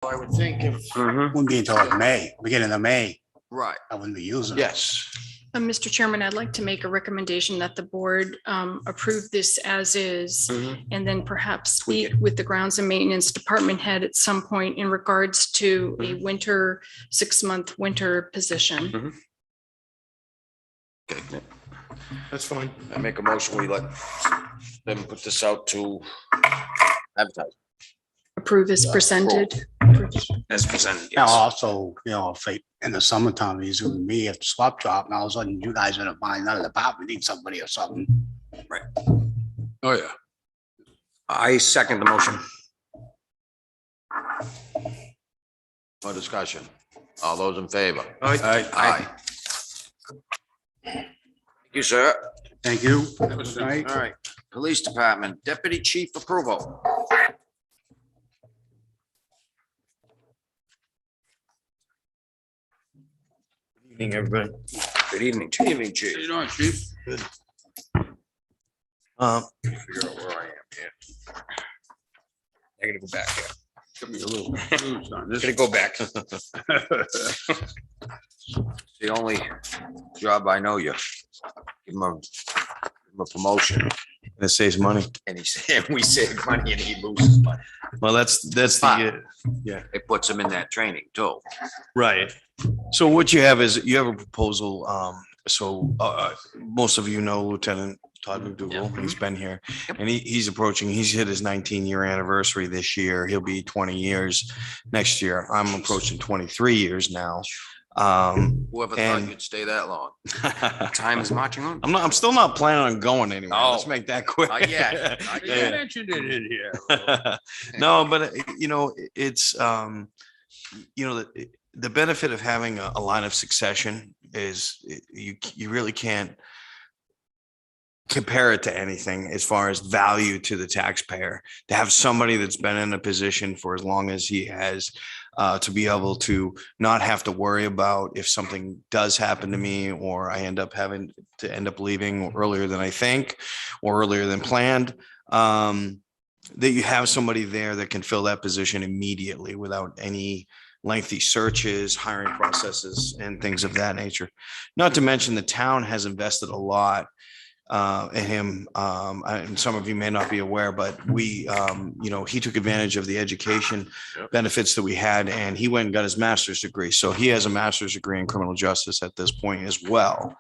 I would think if, Wouldn't be until like May, beginning of May, right, I wouldn't be using it. yes. Mr. Chairman, I'd like to make a recommendation that the board approve this as is, and then perhaps speak with the grounds and maintenance department head at some point in regards to a winter, 6-month winter position. Okay, That's fine. I make a motion, we let them put this out to advertise Approve as presented. as presented. Now, Yes. also, if they, in the summertime, he's with me at the swap shop, and all of a sudden you guys end up buying another department, need somebody or something. Oh, yeah. I second the motion. No discussion. All those in favor? Aye. Thank you, sir. Thank you. All right, Police Department, Deputy Chief approval. Evening, everybody. Good evening, Chief. Evening, Chief. You know, Chief. Figure out where I am here. I gotta go back here. Give me a little confused on this. Gotta go back. The only job I know you. Give him a promotion, It saves money. and he said, we save money and he loses money. Well, that's the, It puts him in that training too. right. So what you have is you have a proposal. Most of you know Lieutenant Todd McDougal. He's been here and he's hit his 19-year anniversary this year. He'll be 20 years next year. I'm approaching 23 years now. Whoever thought And- you'd stay that long. Time is marching on. I'm still not planning on going anywhere. Let's Oh. make that quick. Not yet. Not You yet. mentioned it in here. No, but it's, the benefit of having a line of succession is you really can't compare it to anything as far as value to the taxpayer. To have somebody that's been in a position for as long as he has, to be able to not have to worry about if something does happen to me or I end up having to leaving earlier than I think or earlier than planned. That you have somebody there that can fill that position immediately without any lengthy searches, hiring processes, and things of that nature. Not to mention the town has invested a lot in him. And some of you may not be aware, but he took advantage of the education benefits that we had, and he went and got his master's degree. So he has a master's degree in criminal justice at this point as well.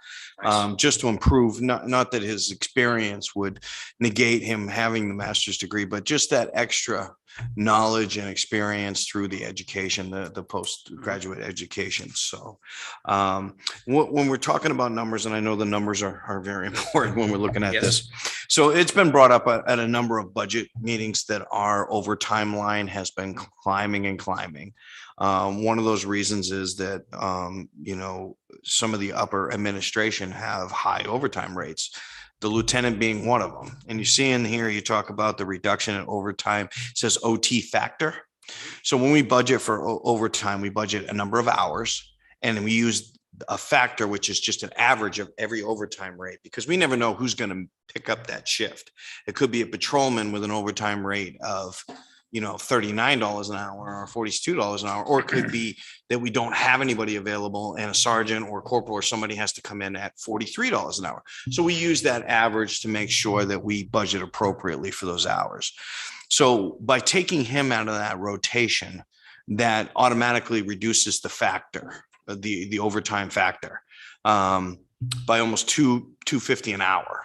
Just to improve, not that his experience would negate him having the master's degree, but just that extra knowledge and experience through the education, the postgraduate education. So when we're talking about numbers, and I know the numbers are very important when we're looking at this. So it's been brought up at a number of budget meetings that our overtime line has been climbing and climbing. One of those reasons is that, some of the upper administration have high overtime rates, the lieutenant being one of them. And you see in here, you talk about the reduction in overtime, it says OT factor. So when we budget for overtime, we budget a number of hours and we use a factor, which is just an average of every overtime rate, because we never know who's going to pick up that shift. It could be a patrolman with an overtime rate of $39 an hour or $42 an hour, or it could be that we don't have anybody available and a sergeant or corporal or somebody has to come in at $43 an hour. So we use that average to make sure that we budget appropriately for those hours. So by taking him out of that rotation, that automatically reduces the factor, the overtime factor, by almost $250 an hour.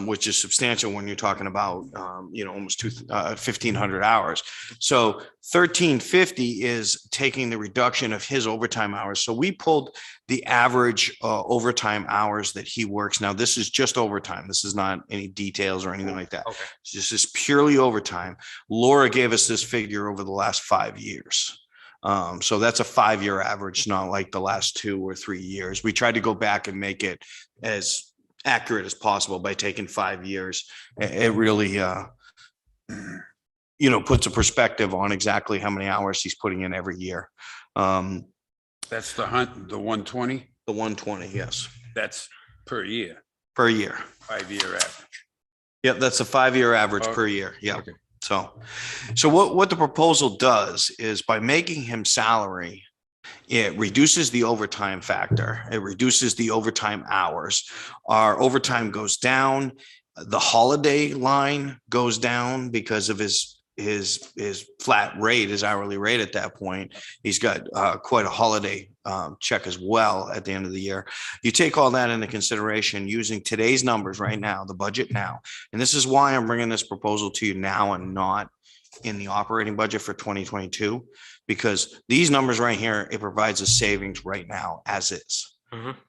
Which is substantial when you're talking about, almost 1,500 hours. So 1,350 is taking the reduction of his overtime hours. So we pulled the average overtime hours that he works. Now, this is just overtime. This is not any details or anything like that. Okay. This is purely overtime. Laura gave us this figure over the last 5 years. So that's a 5-year average, not like the last 2 or 3 years. We tried to go back and make it as accurate as possible by taking 5 years. It really, puts a perspective on exactly how many hours he's putting in every year. That's the 120. The 120, yes, That's per year, per year. 5-year average. Yeah, that's a 5-year average per year. Yeah. Okay. So what the proposal does is by making him salary, it reduces the overtime factor. It reduces the overtime hours. Our overtime goes down. The holiday line goes down because of his flat rate, his hourly rate at that point. He's got quite a holiday check as well at the end of the year. You take all that into consideration using today's numbers right now, the budget now. And this is why I'm bringing this proposal to you now and not in the operating budget for 2022, because these numbers right here, it provides a savings right now as is.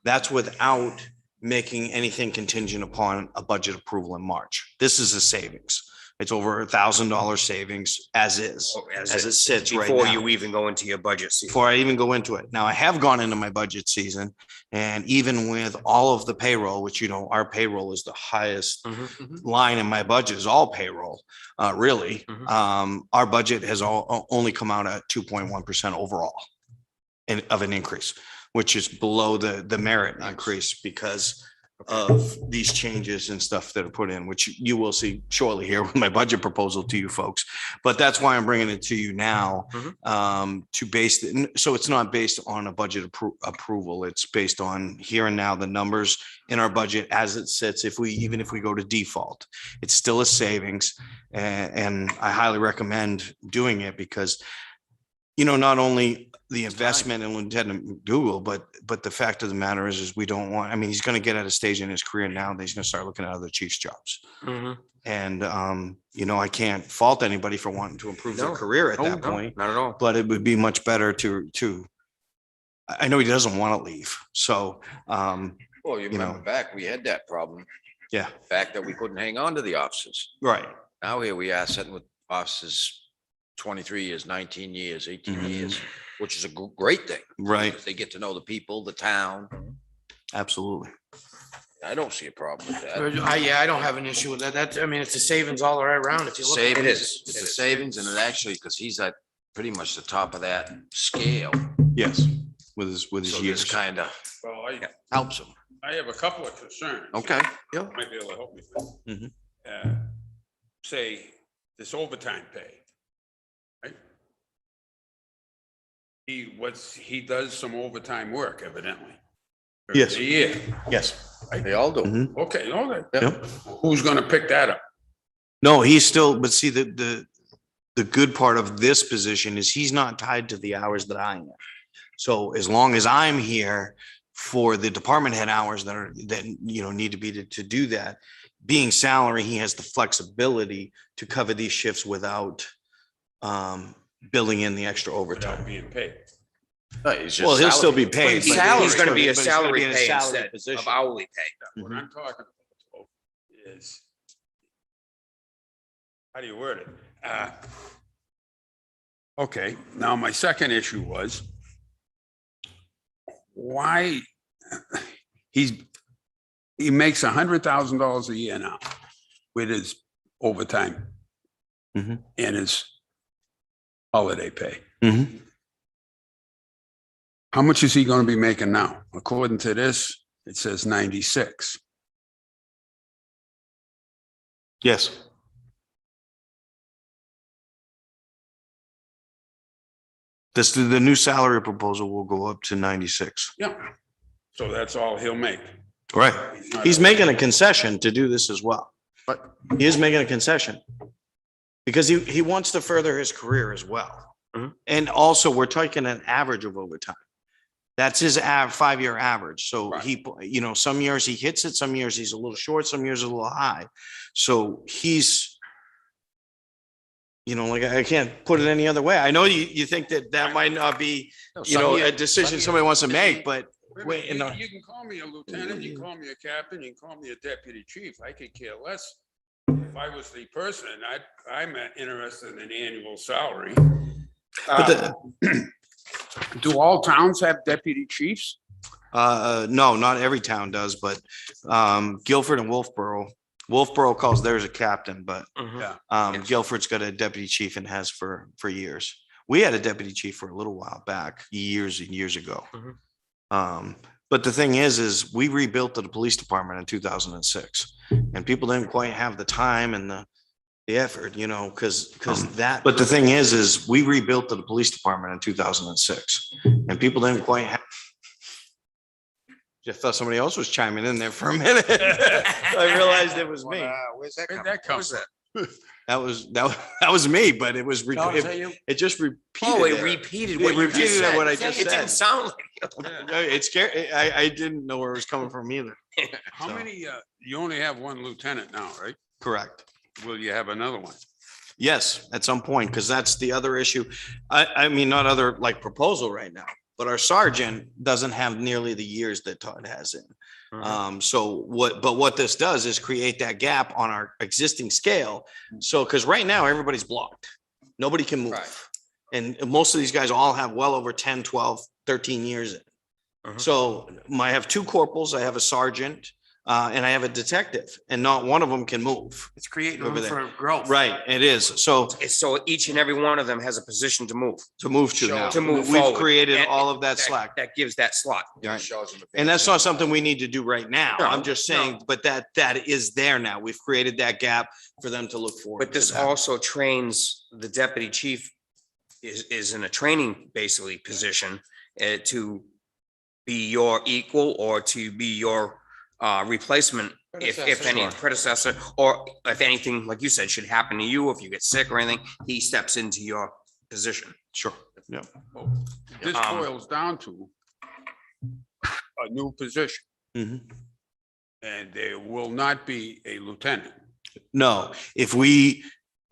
That's without making anything contingent upon a budget approval in March. This is a savings. It's over $1,000 savings as is, as it sits right now. Before you even go into your budget season. Before I even go into it. Now, I have gone into my budget season, and even with all of the payroll, which, you know, our payroll is the highest line in my budget is all payroll, really. Our budget has only come out at 2.1% overall of an increase, which is below the merit increase because of these changes and stuff that are put in, which you will see shortly here with my budget proposal to you folks. But that's why I'm bringing it to you now, to base it. So it's not based on a budget approval. It's based on here and now the numbers in our budget as it sits. Even if we go to default, it's still a savings. And I highly recommend doing it because, you know, not only the investment in Lieutenant Google, but the fact of the matter is we don't want, I mean, he's going to get at a stage in his career now that he's going to start looking at other chief's jobs. And, you know, I can't fault anybody for wanting to improve their career at that point, Not at all. but it would be much better to, I know he doesn't want to leave. So, Well, you you remember know. back, we had that problem. yeah, The fact that we couldn't hang on to the officers. right. Now here we are sitting with officers 23 years, 19 years, 18 years, which is a great thing. Right. because They get to know the people, the town. Absolutely. I don't see a problem with that. Yeah, I don't have an issue with that. That's, I mean, it's a savings all the way around. If you look. Savings, at it's a savings and it actually, because he's at pretty much the top of that scale. Yes. With his So this years. kind of Well, helps him. I have a couple of concerns. Okay. You Might be able to help me with. Mhm. Say, this overtime pay. Right? He does some overtime work evidently. Yes. A year. Yes. They all do. Mhm. Okay, Yep. Who's gonna pick that up? No, he's still, but see, the good part of this position is he's not tied to the hours that I am. So as long as I'm here for the department head hours that, you know, need to be to do that, being salary, he has the flexibility to cover these shifts without building in the extra Without overtime. being paid. Well, he'll still be paid. He's but He's gonna be a but it's gonna salary be in a pay salary instead of position. hourly pay. What I'm talking about is, how do you word it? Okay, now my second issue was why he makes $100,000 a year now with his overtime Mhm. and his holiday pay. Mhm. How much is he going to be making now? According to this, it says 96. Yes. The new salary proposal will go up to 96. Yeah. So that's all he'll make. Right. not- He's making a concession to do this as well. But He is making a concession. Because he wants to further his career as well. Mhm. And also, we're taking an average of overtime. That's his 5-year average. So Right. he, you know, some years he hits it, some years he's a little short, some years a little high. So he's, you know, like, I can't put it any other way. I know you think that might not be, you know, a decision somebody wants to make, but wait, You no. you can call me a lieutenant, you can call me a captain, you can call me a deputy chief. I could care less. If I was the person, I'm interested in an annual salary. But Do all towns have deputy chiefs? no, not every town does, but Guilford and Wolfboro calls theirs a captain, but Yeah. Yes. Guilford's got a deputy chief and has for years. We had a deputy chief for a little while back, years and years ago. But the thing is we rebuilt the police department in 2006, and people didn't quite have the time and the effort, you know, because that, but the thing is we rebuilt the police department in 2006 and people didn't quite have. Just thought somebody else was chiming in there for a minute. I realized it was me. Where's that Where'd come that come from? That was me, but it was, John, is that you? it just repeated. Oh, it it. repeated It what you just repeated said. what I It just didn't said. sound like. It's scary. I didn't know where it was coming from either. How So- many, you only have one lieutenant now, right? Correct. Will you have another one? Yes, at some point, because that's the other issue. I mean, not other like proposal right now, but our sergeant doesn't have nearly the years that Todd has in. So what this does is create that gap on our existing scale. So, because right now everybody's blocked. Nobody can move. Right. And most of these guys all have well over 10, 12, 13 years in. So I have two corporals, I have a sergeant, and I have a detective, and not one of them can move. It's creating Over room there. for growth. Right, it is. So So each and every one of them has a position to move. to move to now. To move We've forward. created And- all of that slack. That gives that slot. Right. Shows them the And that's not something we need to do right now. No, I'm just saying, but that is there now. We've created that gap for them to look forward. But this to that. also trains the deputy chief is in a training basically position to be your equal or to be your replacement if any predecessor, or if anything, like you said, should happen to you, if you get sick or anything, he steps into your position. Sure. Yeah. This Um, boils down to a new position, Mhm. and there will not be a lieutenant. No,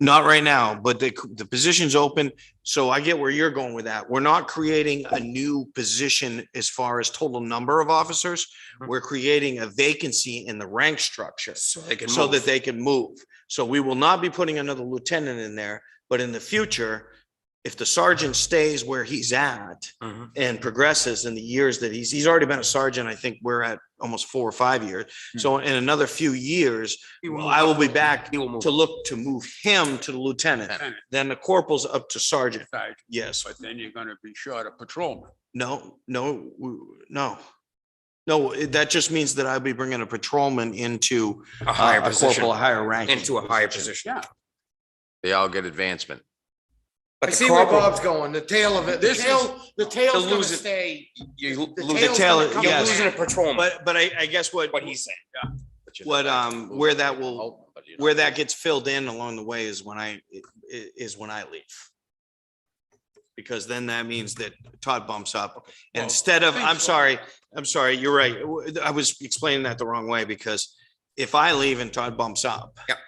not right now, but the position's open. So I get where you're going with that. We're not creating a new position as far as total number of officers. We're creating a vacancy in the rank structure So they can so move. that they can move. So we will not be putting another lieutenant in there, but in the future, if the sergeant stays where he's at Mhm. and progresses in the years that he's already been a sergeant, I think we're at almost 4 or 5 years. So in another few years, He will move I will up be to- back he will move to up. look to move him to the lieutenant, Lieutenant, then the corporal's up to sergeant. side, Yes, But then you're gonna be short of patrolman. no, that just means that I'll be bringing a patrolman into A higher a position, corporal, a higher rank. into a higher position. Yeah, They all get advancement. I But the see where corporal, Bob's going. The tail of it, the This is- tail's They'll gonna lose it. stay. you The lose tail's tail, gonna come you're yes. losing a patrolman, But I guess what he's saying. but you're What, not back to where moving that like will- Holton, but you're not where that back. gets filled in along the way is when I leave. Because then that means that Todd bumps up. Well, Instead of, think I'm so. sorry, you're right. I was explaining that the wrong way because if I leave and Todd bumps up. Yep.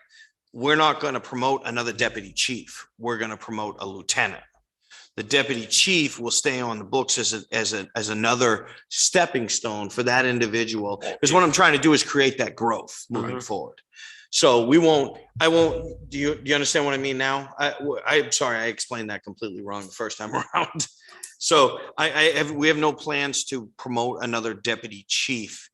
We're not going to promote another deputy chief. We're going to promote a lieutenant. The deputy chief will stay on the books as another stepping stone for that individual. Because what I'm trying to do is create that growth moving forward. So I won't, do you understand what I mean now? I'm sorry, I explained that completely wrong the first time around. So we have no plans to promote another deputy chief.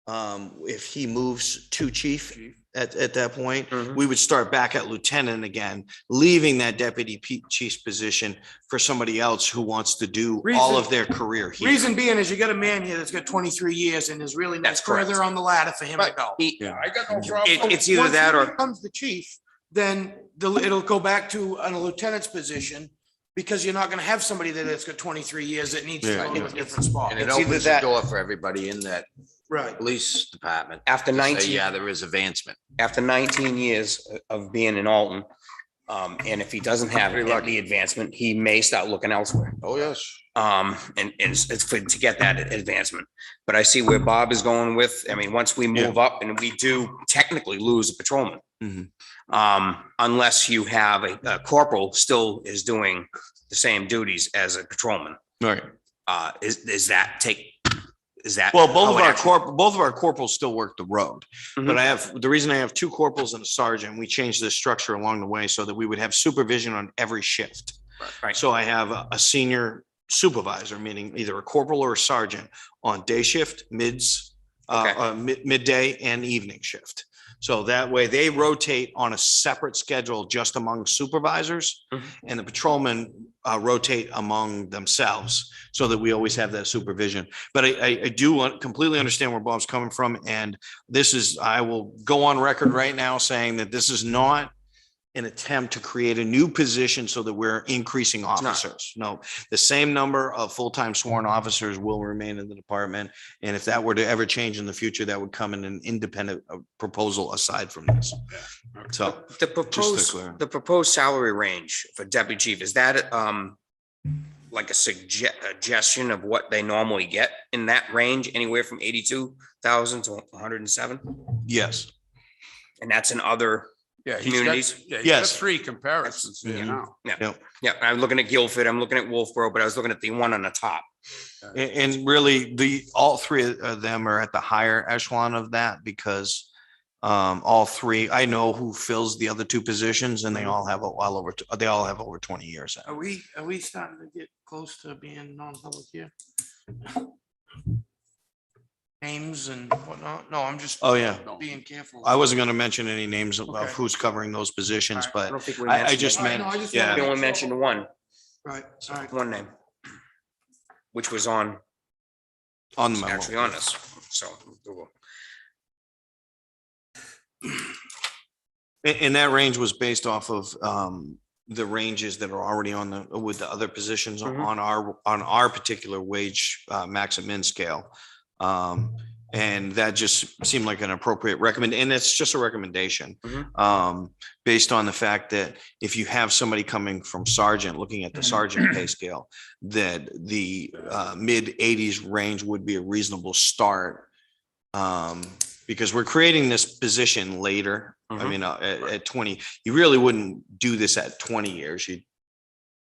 If he moves to chief at that point, Mhm. we would start back at lieutenant again, leaving that deputy chief's position for somebody else who wants to do all of their career here. Reason being is you got a man here that's got 23 years and is really much That's correct. further on the ladder for him to go. yeah, I got no problem. It's either Once he that or, becomes the chief, then it'll go back to a lieutenant's position because you're not gonna have somebody that's got 23 years that needs to Yeah. go to a different spot. And it It's either opens the that- door for everybody in that Right. police department. after to say, 19, yeah, there is advancement. after 19 years of being in Alton, and if he doesn't have Pretty lucky. the advancement, he may start looking elsewhere. Oh, yes. And it's to get that advancement. But I see where Bob is going with, I mean, once we move up and we do technically lose a patrolman. Mhm. Unless you have a corporal still is doing the same duties as a patrolman. Right. Is that Well, both how of it our actually- both of our corporals still work the road. Mhm. But the reason I have two corporals and a sergeant, we changed the structure along the way so that we would have supervision on every shift. Right. So I have a senior supervisor, meaning either a corporal or a sergeant on day shift, midday and evening shift. So that way they rotate on a separate schedule just among supervisors, Mhm. and the patrolmen rotate among themselves so that we always have that supervision. But I do completely understand where Bob's coming from. And I will go on record right now saying that this is not an attempt to create a new position so that we're increasing not. officers. No, the same number of full-time sworn officers will remain in the department. And if that were to ever change in the future, that would come in an independent proposal aside from this. So The clear. proposed salary range for deputy chief, is that like a suggestion of what they normally get in that range, anywhere from 82,000 to 107? yes. And that's in other Yeah, communities? Yeah, he's got Yes. 3 comparisons there Mhm. now. Yeah, I'm looking at Guilford, I'm looking at Wolfboro, but I was looking at the one on the top. And really, all three of them are at the higher echelon of that because all three, I know who fills the other 2 positions and they all have over 20 years. Are we starting to get close to being non-public here? Names and whatnot? No, I'm just Oh, yeah. being careful. I wasn't going to mention any names of Okay. who's covering those positions, Alright. I but don't think we I mentioned. just All right, meant, no, I just yeah. wanna We only make mentioned sure. one Right, all right. name. Which was on, on the memo. actually on this, so. And that range was based off of the ranges that are already with the other positions Mhm. on our particular wage max and min scale. And that just seemed like an appropriate and it's just a recommendation. Based on the fact that if you have somebody coming from sergeant, looking at the sergeant pay scale, that the mid-80s range would be a reasonable start. Because we're creating this position later. I Mhm. mean, at 20, you really wouldn't do this at 20 years. You'd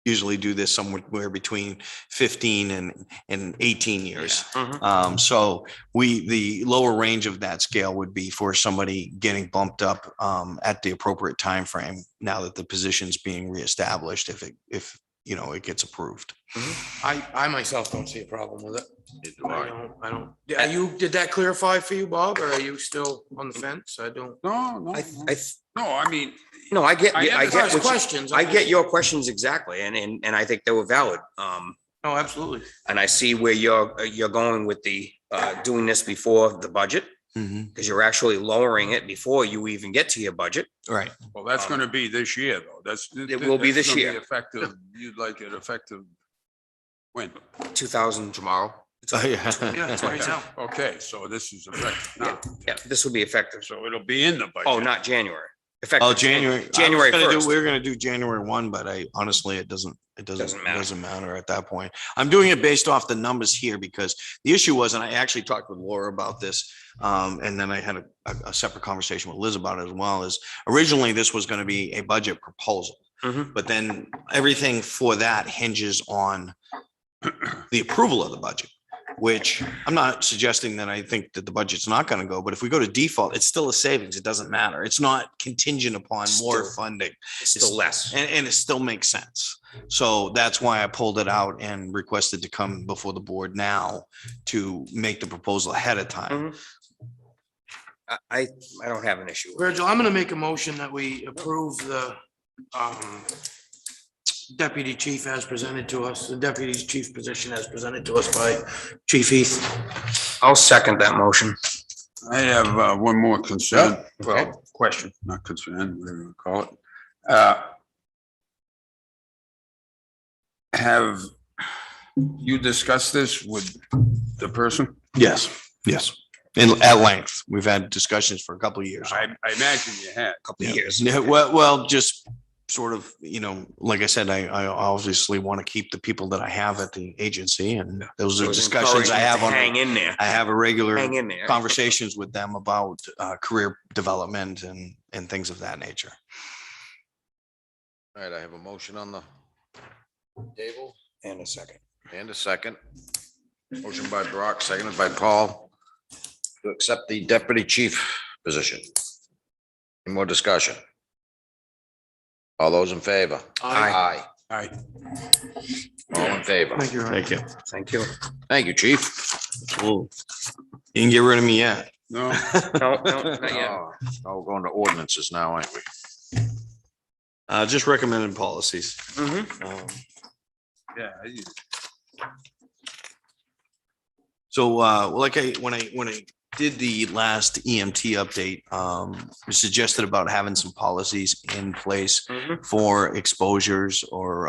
usually do this somewhere between 15 and 18 years. Mhm. So the lower range of that scale would be for somebody getting bumped up at the appropriate time frame. Now that the position's being reestablished, if it gets approved. I myself don't see a problem with it. Right. I don't. Did that clarify for you, Bob, or are you still on the fence? I don't. No, no, I, no. I, No, I mean, no, I get, I I understand. get Ask what you- questions. I get your questions exactly, and I think they were valid. No, absolutely. And I see where you're going with the doing this before the budget, because you're actually lowering it before you even get to your budget. Right. well, that's gonna be this year, though. It will be that's this gonna year. Effective, you'd like it effective when? 2,000 tomorrow. Yeah. Yeah, it's right now. Okay, so this is effective now. Yeah, this will be effective. So it'll be in the budget. Oh, not January. Effective Oh, January. January We 1st. were gonna do January 1, but honestly, it Doesn't matter. doesn't matter at that point. I'm doing it based off the numbers here because the issue was, and I actually talked with Laura about this. And then I had a separate conversation with Liz about it as well, is originally this was gonna be a budget proposal. Mhm. But then everything for that hinges on the approval of the budget, which I'm not suggesting that I think that the budget's not going to go, but if we go to default, it's still a savings. It doesn't matter. It's not contingent upon more Still. funding. It's still less. And it still makes sense. So that's why I pulled it out and requested to come before the board now to make the proposal ahead of time. I don't have an issue with it. Virgil, I'm gonna make a motion that we approve the deputy chief as presented to us, the deputy chief position as presented to us by Chief Heath. I'll second that motion. I have one more concern. okay. Well, question, not concern, whatever you call it. Have you discussed this with the person? Yes, yes. And at length, we've had discussions for a couple of years. I imagine you had. Couple of years. Yeah, well, just sort of, like I said, I obviously want to keep the people that I have at the agency, and those So are it's discussions I have encouraging to Hang in there. I have a regular Hang in there. conversations with them about career development and things of that nature. All right, I have a motion on the table And a second. and a second. Motion by Brock, seconded by Paul to accept the deputy chief position. Any more discussion? All those in favor? Aye. Aye. All in favor? Thank you. Ryan. Thank you. Thank you. Thank you, chief. You can get rid of me yet. No, No, not yet. Oh, we're going to ordinances now, ain't we? Just recommended policies. Mhm. yeah. So, when I did the last EMT update, we suggested about having some policies in place Mhm. for exposures or,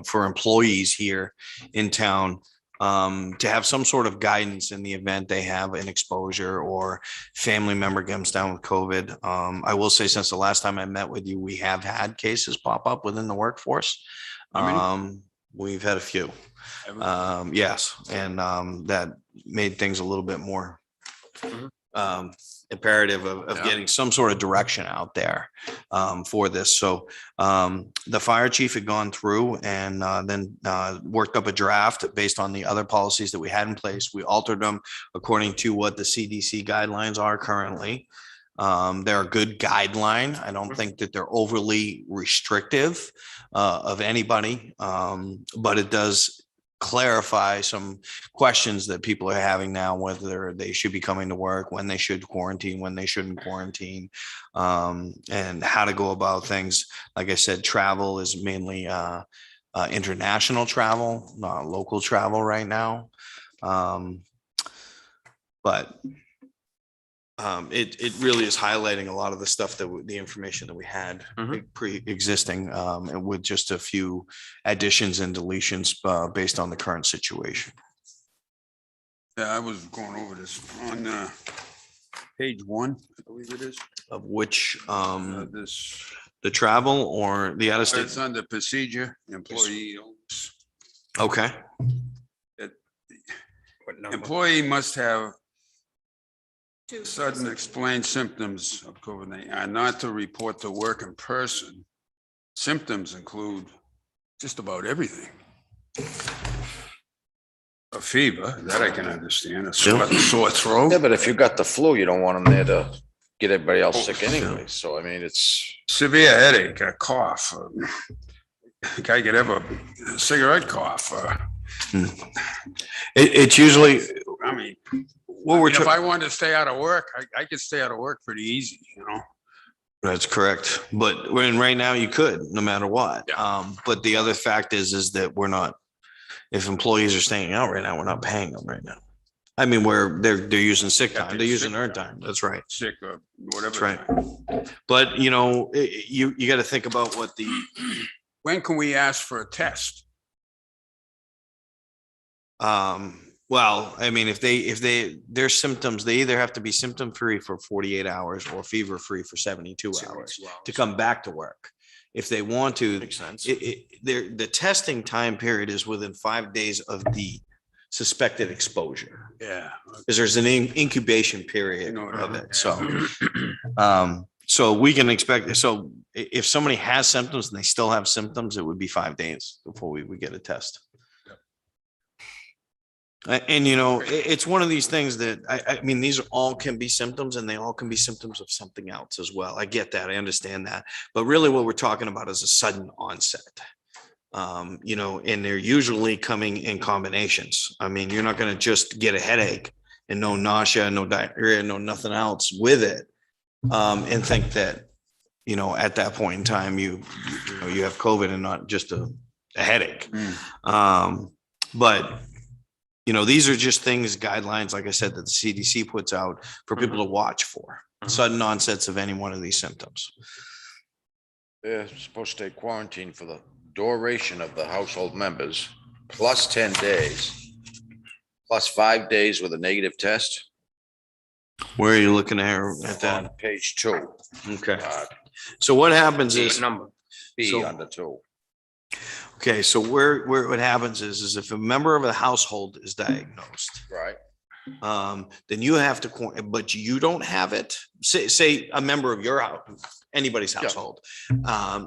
for employees here in town, to have some sort of guidance in the event they have an exposure or family member comes down with COVID. I will say since the last time I met with you, we have had cases pop up within the workforce. How many? We've had a few. Ever? Yes, and that made things a little bit more Mhm. imperative of Yeah. getting some sort of direction out there for this. So the fire chief had gone through and then worked up a draft based on the other policies that we had in place. We altered them according to what the CDC guidelines are currently. They're a good guideline. I don't think that they're overly restrictive of anybody, but it does clarify some questions that people are having now, whether they should be coming to work, when they should quarantine, when they shouldn't quarantine, and how to go about things. Like I said, travel is mainly international travel, not local travel right now. But it really is highlighting a lot of the stuff the information that we had Mhm. pre-existing, and with just a few additions and deletions based on the current situation. Yeah, I was going over this on page 1, I believe it is. Of which, This, the travel or the out of it's state? under procedure, employee. Okay, What number? Employee must have sudden explained symptoms of COVID-19 are not to report to work in person. Symptoms include just about everything. A fever, that I can understand, a sore throat. Yeah, but if you got the flu, you don't want them there to get everybody else sick anyway. So I mean, it's, Severe headache, a cough. A guy could have a cigarette cough. it's usually I mean, what we're if trying. I wanted to stay out of work, I could stay out of work pretty easy, you know? That's correct. But when right now you could, no matter what. Yeah. But the other fact is that we're not, if employees are staying out right now, we're not paying them right now. I mean, they're using sick Got time, their they're using sick earned time. time. That's right. Sick or whatever. That's right. But you know, you got to think about what the, When can we ask for a test? well, I mean, if their symptoms, they either have to be symptom free for 48 hours or fever free for 72 hours to come back to work. If they want to, makes sense. the testing time period is within 5 days of the suspected exposure. Yeah. Because there's an incubation period You know what I of mean? it. So we can expect, so if somebody has symptoms and they still have symptoms, it would be 5 days before we get a test. And you know, it's one of these things that I mean, these all can be symptoms and they all can be symptoms of something else as well. I get that. I understand that. But really what we're talking about is a sudden onset. You know, and they're usually coming in combinations. I mean, you're not going to just get a headache and no nausea, no diarrhea, no nothing else with it. And think that, you know, at that point in time, you have COVID and not just a headache. But you know, these are just things, guidelines, like I said, that the CDC puts out for people to watch for sudden onsets of any one of these symptoms. they're supposed to stay quarantined for the duration of the household members, plus 10 days, plus 5 days with a negative test. Where are you looking at On that? page 2, Okay. So what happens What is, number? B So- under 2. okay, so where what happens is if a member of a household is diagnosed, Right. then you have to, but you don't have it. Say a member of your house, anybody's household,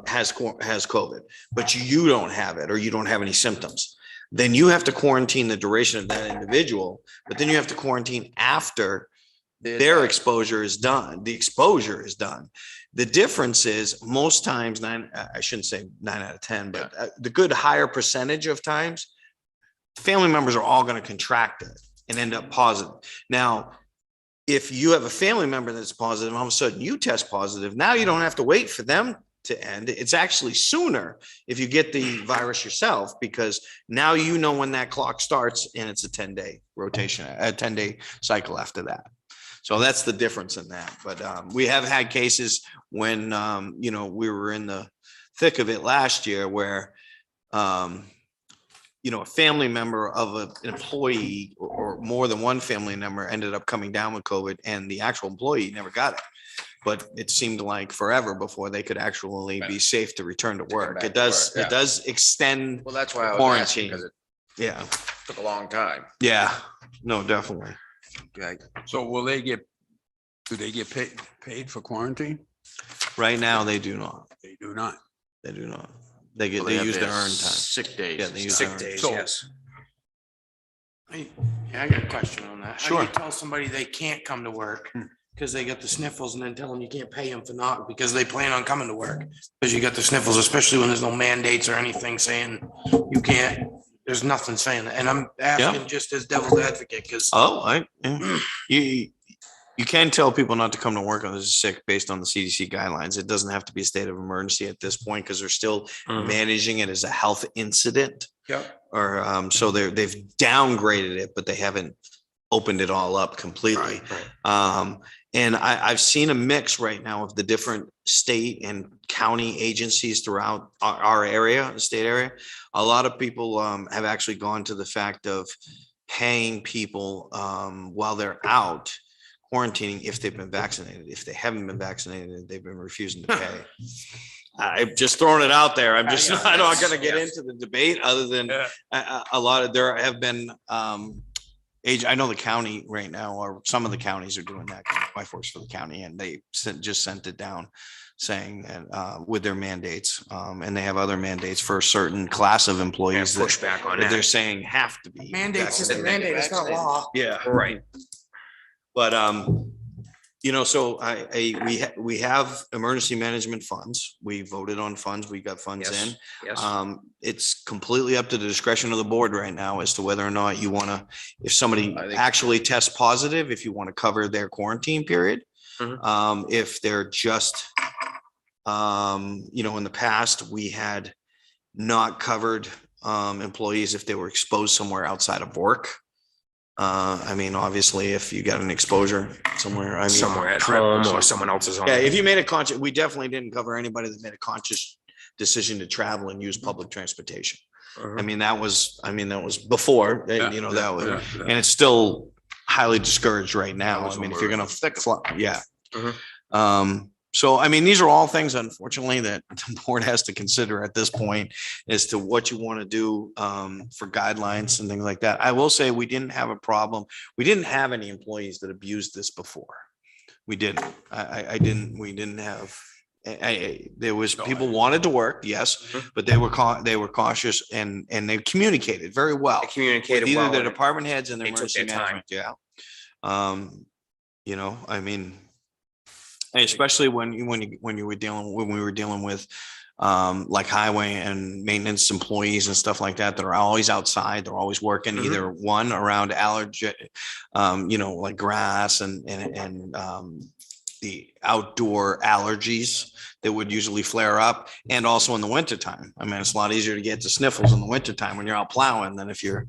has COVID, but you don't have it or you don't have any symptoms. Then you have to quarantine the duration of that individual, but then you have to quarantine after their exposure is done. The exposure is done. The difference is most times I shouldn't say 9 out of 10, but the good higher percentage of times, family members are all going to contract it and end up positive. Now, if you have a family member that's positive, all of a sudden you test positive. Now you don't have to wait for them to end. It's actually sooner if you get the virus yourself, because now you know when that clock starts and it's a 10-day rotation, a 10-day cycle after that. So that's the difference in that. But we have had cases when, we were in the thick of it last year where, a family member of an employee or more than one family member ended up coming down with COVID and the actual employee never got it. But it seemed like forever before they could actually be safe to return to work. back It to does, work, it does extend. Well, that's why I was asking, Quarantine. because it Yeah, took a long time. yeah, no, definitely. Okay. So do they get paid for quarantine? Right now, they do not. They do not. They do not. They get, Well, they have use their their earned time. Sick days. Yeah, and they use stuff. Sick days, So- yes. I got a question on that. How do you Sure. tell somebody they can't come to work because they got the sniffles and then tell them you can't pay them for not, because they plan on coming to work? Because you got the sniffles, especially when there's no mandates or anything saying you can't, there's nothing saying that. And I'm asking just as devil's advocate, because Oh, you can tell people not to come to work when they're sick based on the CDC guidelines. It doesn't have to be a state of emergency at this point because they're still managing it as a health incident. Yep. Or so they've downgraded it, but they haven't opened it all up completely. And I've seen a mix right now of the different state and county agencies throughout our area, the state area. A lot of people have actually gone to the fact of paying people while they're out quarantining if they've been vaccinated. If they haven't been vaccinated, they've been refusing to pay. I've just thrown it out there. I'm just not going to get into the debate other than a lot of, there have been I know the county right now, or some of the counties are doing that. My force for the county, and they just sent it down saying that with their mandates, and they have other mandates for a certain class of employees Push back on that they're that. saying have to be. mandate's just a vaccinated. mandate, it's not law. Yeah. Right. But, so we have emergency management funds. We voted on funds. We got funds Yes. in. Yes. It's completely up to the discretion of the board right now as to whether or not you want to, if somebody I think- actually tests positive, if you want to cover their quarantine period. If they're just, in the past, we had not covered employees if they were exposed somewhere outside of work. Obviously, if you got an exposure somewhere, Somewhere at trip or home or something. someone else's home. Yeah, if you made a conscious, we definitely didn't cover anybody that made a conscious decision to travel and use public transportation. That was before, Yeah, that was, yeah. and it's still highly discouraged right now. That was when If we you're were gonna fly, yeah. Mhm. So, these are all things, unfortunately, that the board has to consider at this point as to what you want to do for guidelines and things like that. I will say we didn't have a problem. We didn't have any employees that abused this before. We didn't. We didn't have. There was people wanted to work, yes, but they were cautious and they communicated very well. They communicated Either well. the and department heads and the they took emergency their time. management. Yeah. And especially when we were dealing with like highway and maintenance employees and stuff like that are always outside. They're always working either one around allergy, like grass and the outdoor allergies that would usually flare up, and also in the wintertime. It's a lot easier to get the sniffles in the wintertime when you're out plowing than if you're,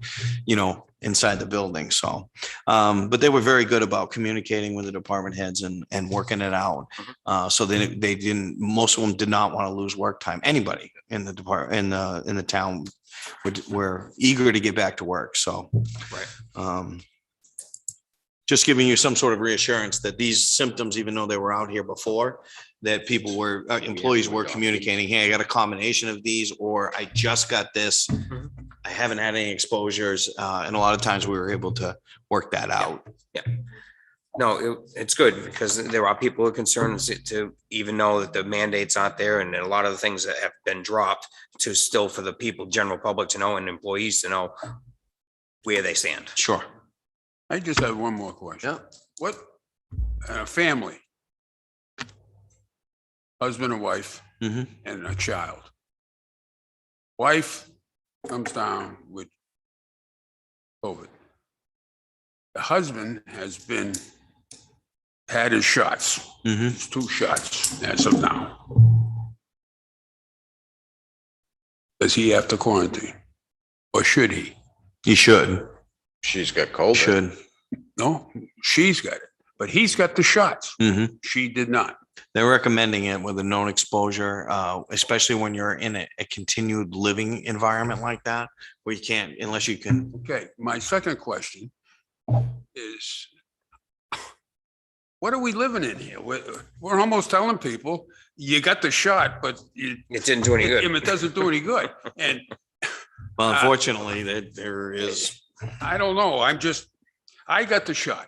inside the building. So, but they were very good about communicating with the department heads and working it out. So they didn't, most of them did not want to lose work time. Anybody in the department, in the town were eager to get back to work. So, just giving you some sort of reassurance that these symptoms, even though they were out here before, that people were, employees were communicating, hey, I got a combination of these, or I just got this. I haven't had any exposures. And a lot of times we were able to work that out. No, it's good because there are people who are concerned to even know that the mandates aren't there and a lot of the things that have been dropped to still for the people, general public to know and employees to know where they stand. Sure. I just have one more question. Yeah. What, family, husband and wife, Mhm. and a child. Wife comes down with COVID. The husband has had his shots, Mhm. his 2 shots as of now. Does he have to quarantine? Or should he? You should. She's got COVID. Should. No, she's got it. but he's got the shots. Mhm. She did not. They're recommending it with a known exposure, especially when you're in a continued living environment like that, where you can't, unless you can. Okay, my second question is, what are we living in here? We're almost telling people, you got the shot, but It didn't do any good. it doesn't do any good. And Well, unfortunately, there is. I don't know, I got the shot.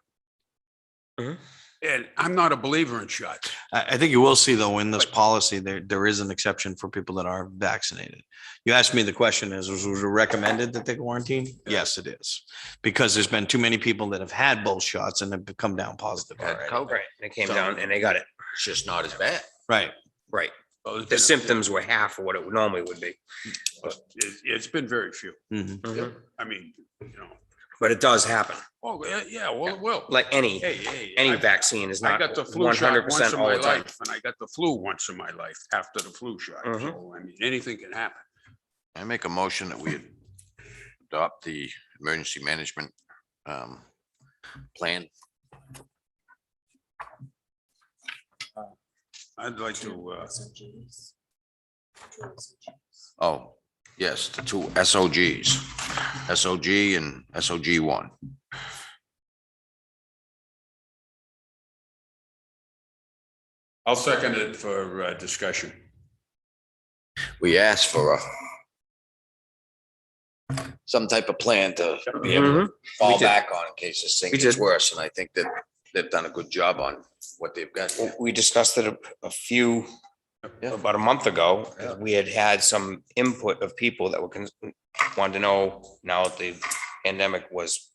Mhm. And I'm not a believer in shots. I think you will see though, in this policy, there is an exception for people that are vaccinated. You asked me the question is, was it recommended that they quarantine? Yes, it is. Because there's been too many people that have had both shots and have come down positive Had already. COVID. Right, they came down and they got it. It's just not as bad. Right. Right. So it's The been- symptoms were half of what it normally would be. It's been very few. Mhm. I mean, you know, But it does happen. oh, yeah, well, it will. Like any I- vaccine is I not got the flu one shot hundred once percent in all my the time. life, and I got the flu once in my life after the flu shot. Mhm. So, I mean, anything can happen. I make a motion that we adopt the emergency management plan. I'd like to, Oh, yes, the two SOGs, SOG and SOG 1. I'll second it for discussion. We asked for some type of plan to be able to fall We did. back on in case this thing We gets did. worse. And I think that they've done a good job on what they've got. We discussed it about a month ago. We had some input of people that wanted to know now that the pandemic was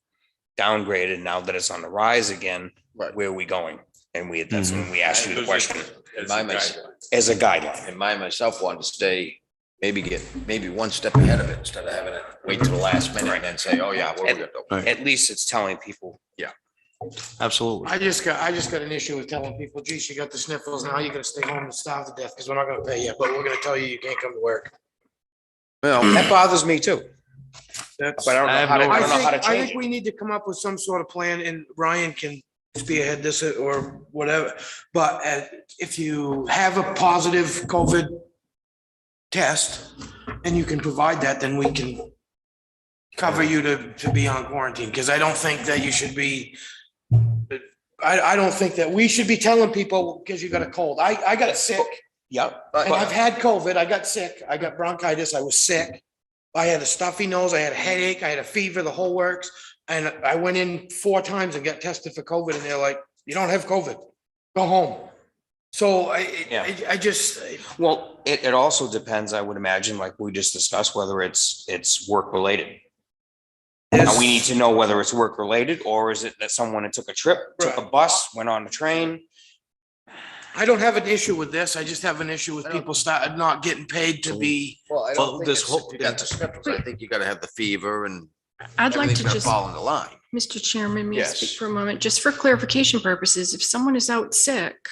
downgraded, now that it's on the rise again, Right. where are we going? And that's when we asked you the question As My a mess- guideline. as a guideline. And myself wanted to stay, maybe one step ahead of it instead of having it wait till the last minute and then say, oh yeah, what are we gonna do? Right. At least it's telling people, Absolutely. I just got an issue with telling people, geez, you got the sniffles, now you're gonna stay home and starve to death, because we're not gonna pay you, but we're gonna tell you you can't come to work. Well, that bothers me too. That's. But I don't know how to, I don't know how to I change think it. we need to come up with some sort of plan, and Ryan can spearhead this or whatever. But if you have a positive COVID test and you can provide that, then we can cover you to be on quarantine, because I don't think that you should be, I don't think that we should be telling people because you got a cold. I got sick. Yep. And I've had COVID. I got sick. I got bronchitis. I was sick. I had a stuffy nose. I had a headache. I had a fever, the whole works. And I went in 4 times and got tested for COVID, and they're like, you don't have COVID. Go home. So Yeah. I just, Well, it also depends, I would imagine, like we just discussed, whether it's work related. Now, we need to know whether it's work related, or is it that someone took a trip, took a Right. bus, went on a train? I don't have an issue with this. I just have an issue with people started not getting paid to be. well, I Well, don't think this it's, whole- if you got the sniffles, I think you gotta have the fever and I'd like everything's to gonna just, fall in the line. Mr. Chairman, may I Yes. speak for a moment, just for clarification purposes, if someone is out sick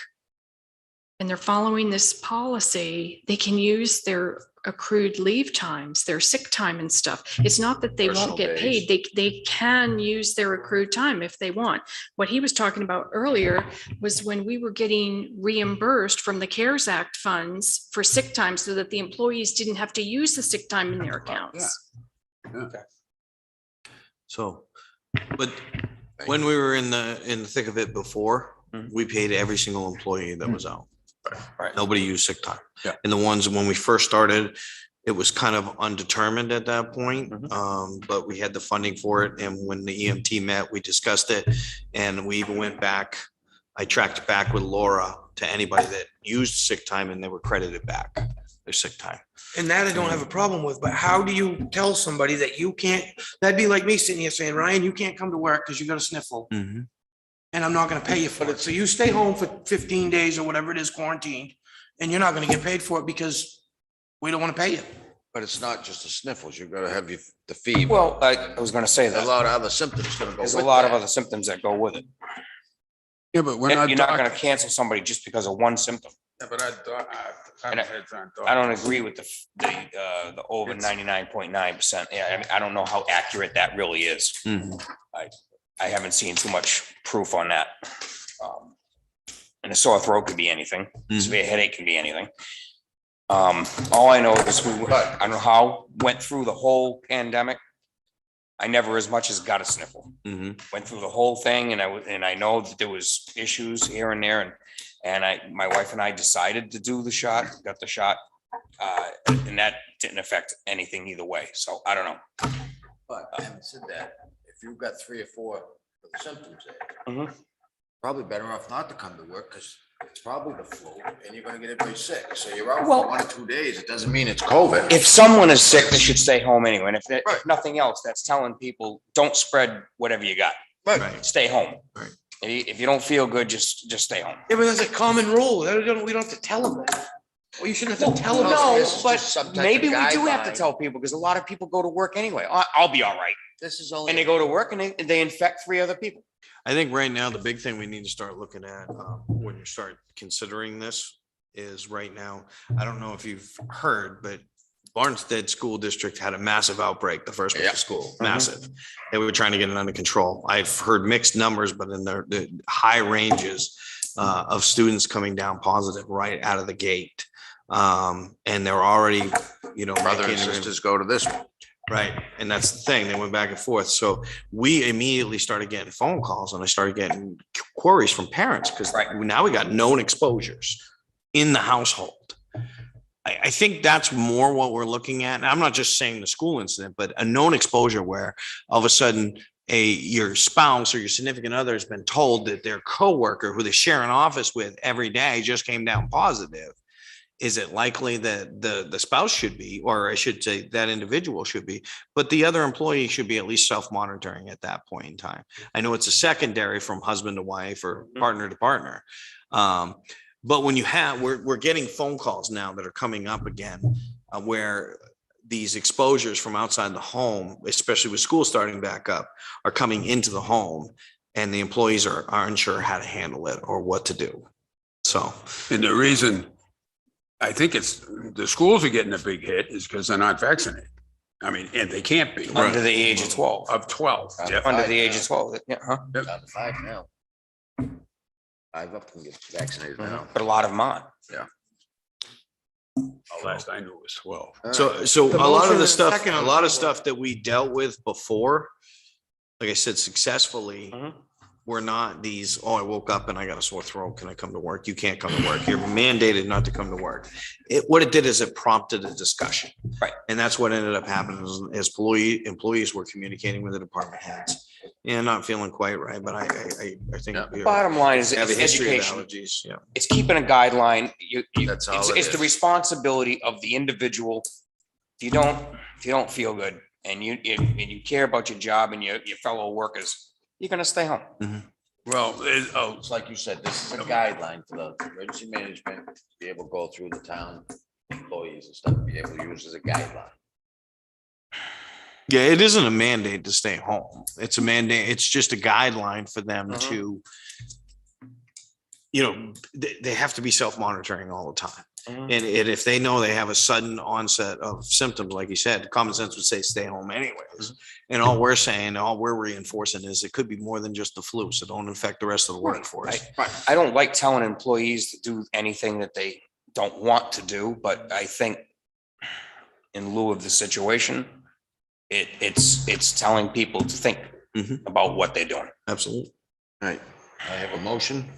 and they're following this policy, they can use their accrued leave times, their sick time and stuff. It's not that they Personal won't get days. paid. They can use their accrued time if they want. What he was talking about earlier was when we were getting reimbursed from the CARES Act funds for sick time so that the employees didn't have to use the sick time in their accounts. So, but when we were in the thick of it before, we paid every single employee that was out. Right. Nobody used sick time. Yeah. And the ones, when we first started, it was kind of undetermined at that point. But we had the funding for it. And when the EMT met, we discussed it. And we even went back, I tracked back with Laura to anybody that used sick time and they were credited back their sick time. And that I don't have a problem with, but how do you tell somebody that you can't, that'd be like me sitting here saying, Ryan, you can't come to work because you got a sniffle. And I'm not gonna pay you for it. So you stay home for 15 days or whatever it is, quarantined, and you're not gonna get paid for it because we don't wanna pay you. But it's not just the sniffles, you've gotta have the fever. Well, I was gonna say A that. lot of other symptoms gonna go There's with a lot of that. other symptoms that go with it. Yeah, but we're not You're not talking. gonna cancel somebody just because of one symptom. Yeah, but And I don't agree with the over 99.9%. Yeah, I mean, I don't know how accurate that really is. I haven't seen too much proof on that. And a sore throat could be anything, severe headache can be anything. All I know is I don't know how, went through the whole pandemic. I never as much as got a sniffle. Went through the whole thing and I know that there was issues here and there and my wife and I decided to do the shot, got the shot. And that didn't affect anything either way. So I don't know. But having said that, if you've got 3 or 4 of the symptoms there, Mhm. probably better off not to come to work because it's probably the flu and you're gonna get everybody sick. So you're out Well- for 1 or 2 days. It doesn't mean it's COVID. If someone is sick, they should stay home anyway. And if Right. nothing else, that's telling people, don't spread whatever you got. Right. Stay home. Right. If you don't feel good, just stay home. Yeah, but that's a common rule. We don't have to tell them that. Well, you shouldn't have to tell them. No, No, this is but just some type of maybe we do have to guideline. tell people because a lot of people go to work anyway. I'll be all right. This is only. And they go to work and they infect 3 other people. I think right now, the big thing we need to start looking at when you start considering this is right now, I don't know if you've heard, but Barnstead School District had a massive outbreak the first week Yeah. of school, massive. They were trying to get it under control. I've heard mixed numbers, but in the high ranges of students coming down positive right out of the gate. And they're already, Brother and making it- sisters go to this one. Right. And that's the thing. They went back and forth. So we immediately started getting phone calls and I started getting queries from parents because now we got known exposures in the household. I think that's more what we're looking at. And I'm not just saying the school incident, but a known exposure where all of a sudden your spouse or your significant other has been told that their coworker who they share an office with every day just came down positive. Is it likely that the spouse should be, or I should say that individual should be, but the other employee should be at least self-monitoring at that point in time? I know it's a secondary from husband to wife or partner to partner. But when we're getting phone calls now that are coming up again, where these exposures from outside the home, especially with school starting back up, are coming into the home and the employees are unsure how to handle it or what to do. So. And the reason I think it's, the schools are getting a big hit is because they're not vaccinated. I mean, and they can't be. Under the age of 12. Of 12. Yeah. Under the age of 12. Yeah, huh? Down to 5 now. 5 up can get vaccinated now. But a lot of them aren't. Last I knew it was 12. So The a lot motion of the is stuff, second on a the lot of floor. stuff that we dealt with before, like I said, successfully, we're not these, oh, I woke up and I got a sore throat. Can I come to work? You can't come to work. You're mandated not to come to work. What it did is it prompted a discussion. Right. And that's what ended up happening is employees were communicating with the department heads. Yeah, not feeling quite right, but I think. Yeah. we Bottom line is have a it's history of education. allergies. Yeah. It's keeping a guideline. That's all it It's the is. responsibility of the individual. If you don't feel good and you care about your job and your fellow workers, you're gonna stay home. Well, It's like you said, this is a guideline for the emergency management to be able to go through the town employees and stuff, be able to use as a guideline. Yeah, it isn't a mandate to stay home. It's a mandate. It's just a guideline for them to, they have to be self-monitoring all the time. And if they know they have a sudden onset of symptoms, like you said, common sense would say stay home anyways. And all we're reinforcing is it could be more than just the flu. So don't infect the rest of the workforce. I don't like telling employees to do anything that they don't want to do, but I think in lieu of the situation, it's telling people to think about what they're doing. Absolutely. Right. I have a motion,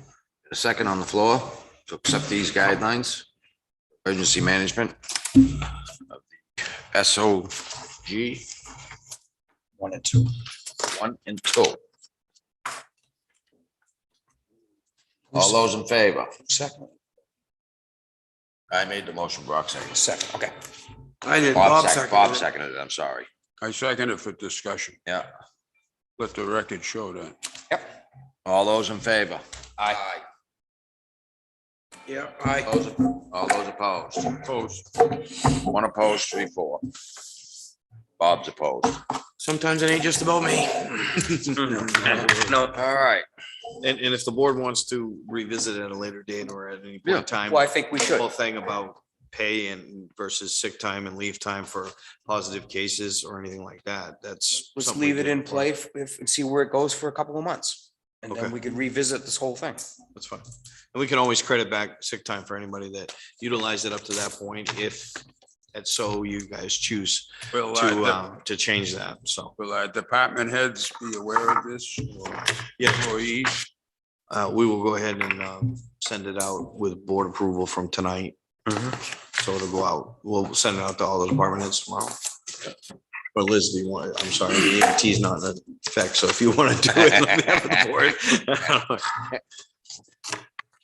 a second on the floor to accept these guidelines, emergency management. Of the SOG 1 and 2. 1 and 2. All those in favor? Second. I made the motion, Brock seconded. Second, okay. I did. Bob seconded it. seconded it, I'm sorry. I second it for discussion. Yeah. Let the record show that. Yep. All those in favor? Aye. Yeah, All those opposed? Post. 1 opposed, 3, 4. Bob's opposed. sometimes it ain't just about me. No, All right. And if the board wants to revisit at a later date or at any point in time. well, I think we the should. whole thing about pay and versus sick time and leave time for positive cases or anything like that. That's. Let's something leave we it can- in play and see where it goes for a couple of months. And then Okay. we could revisit this whole thing. That's fine. And we can always credit back sick time for anybody that utilized it up to that point, if and so you guys choose Will, to change that. So, will our department heads be aware of this? Or yeah, employees? we will go ahead and send it out with board approval from tonight. So it'll go out. We'll send it out to all the department heads tomorrow. Or Liz, do you want, I'm sorry, the EMT is not in effect, so if you want to do it on behalf of the board.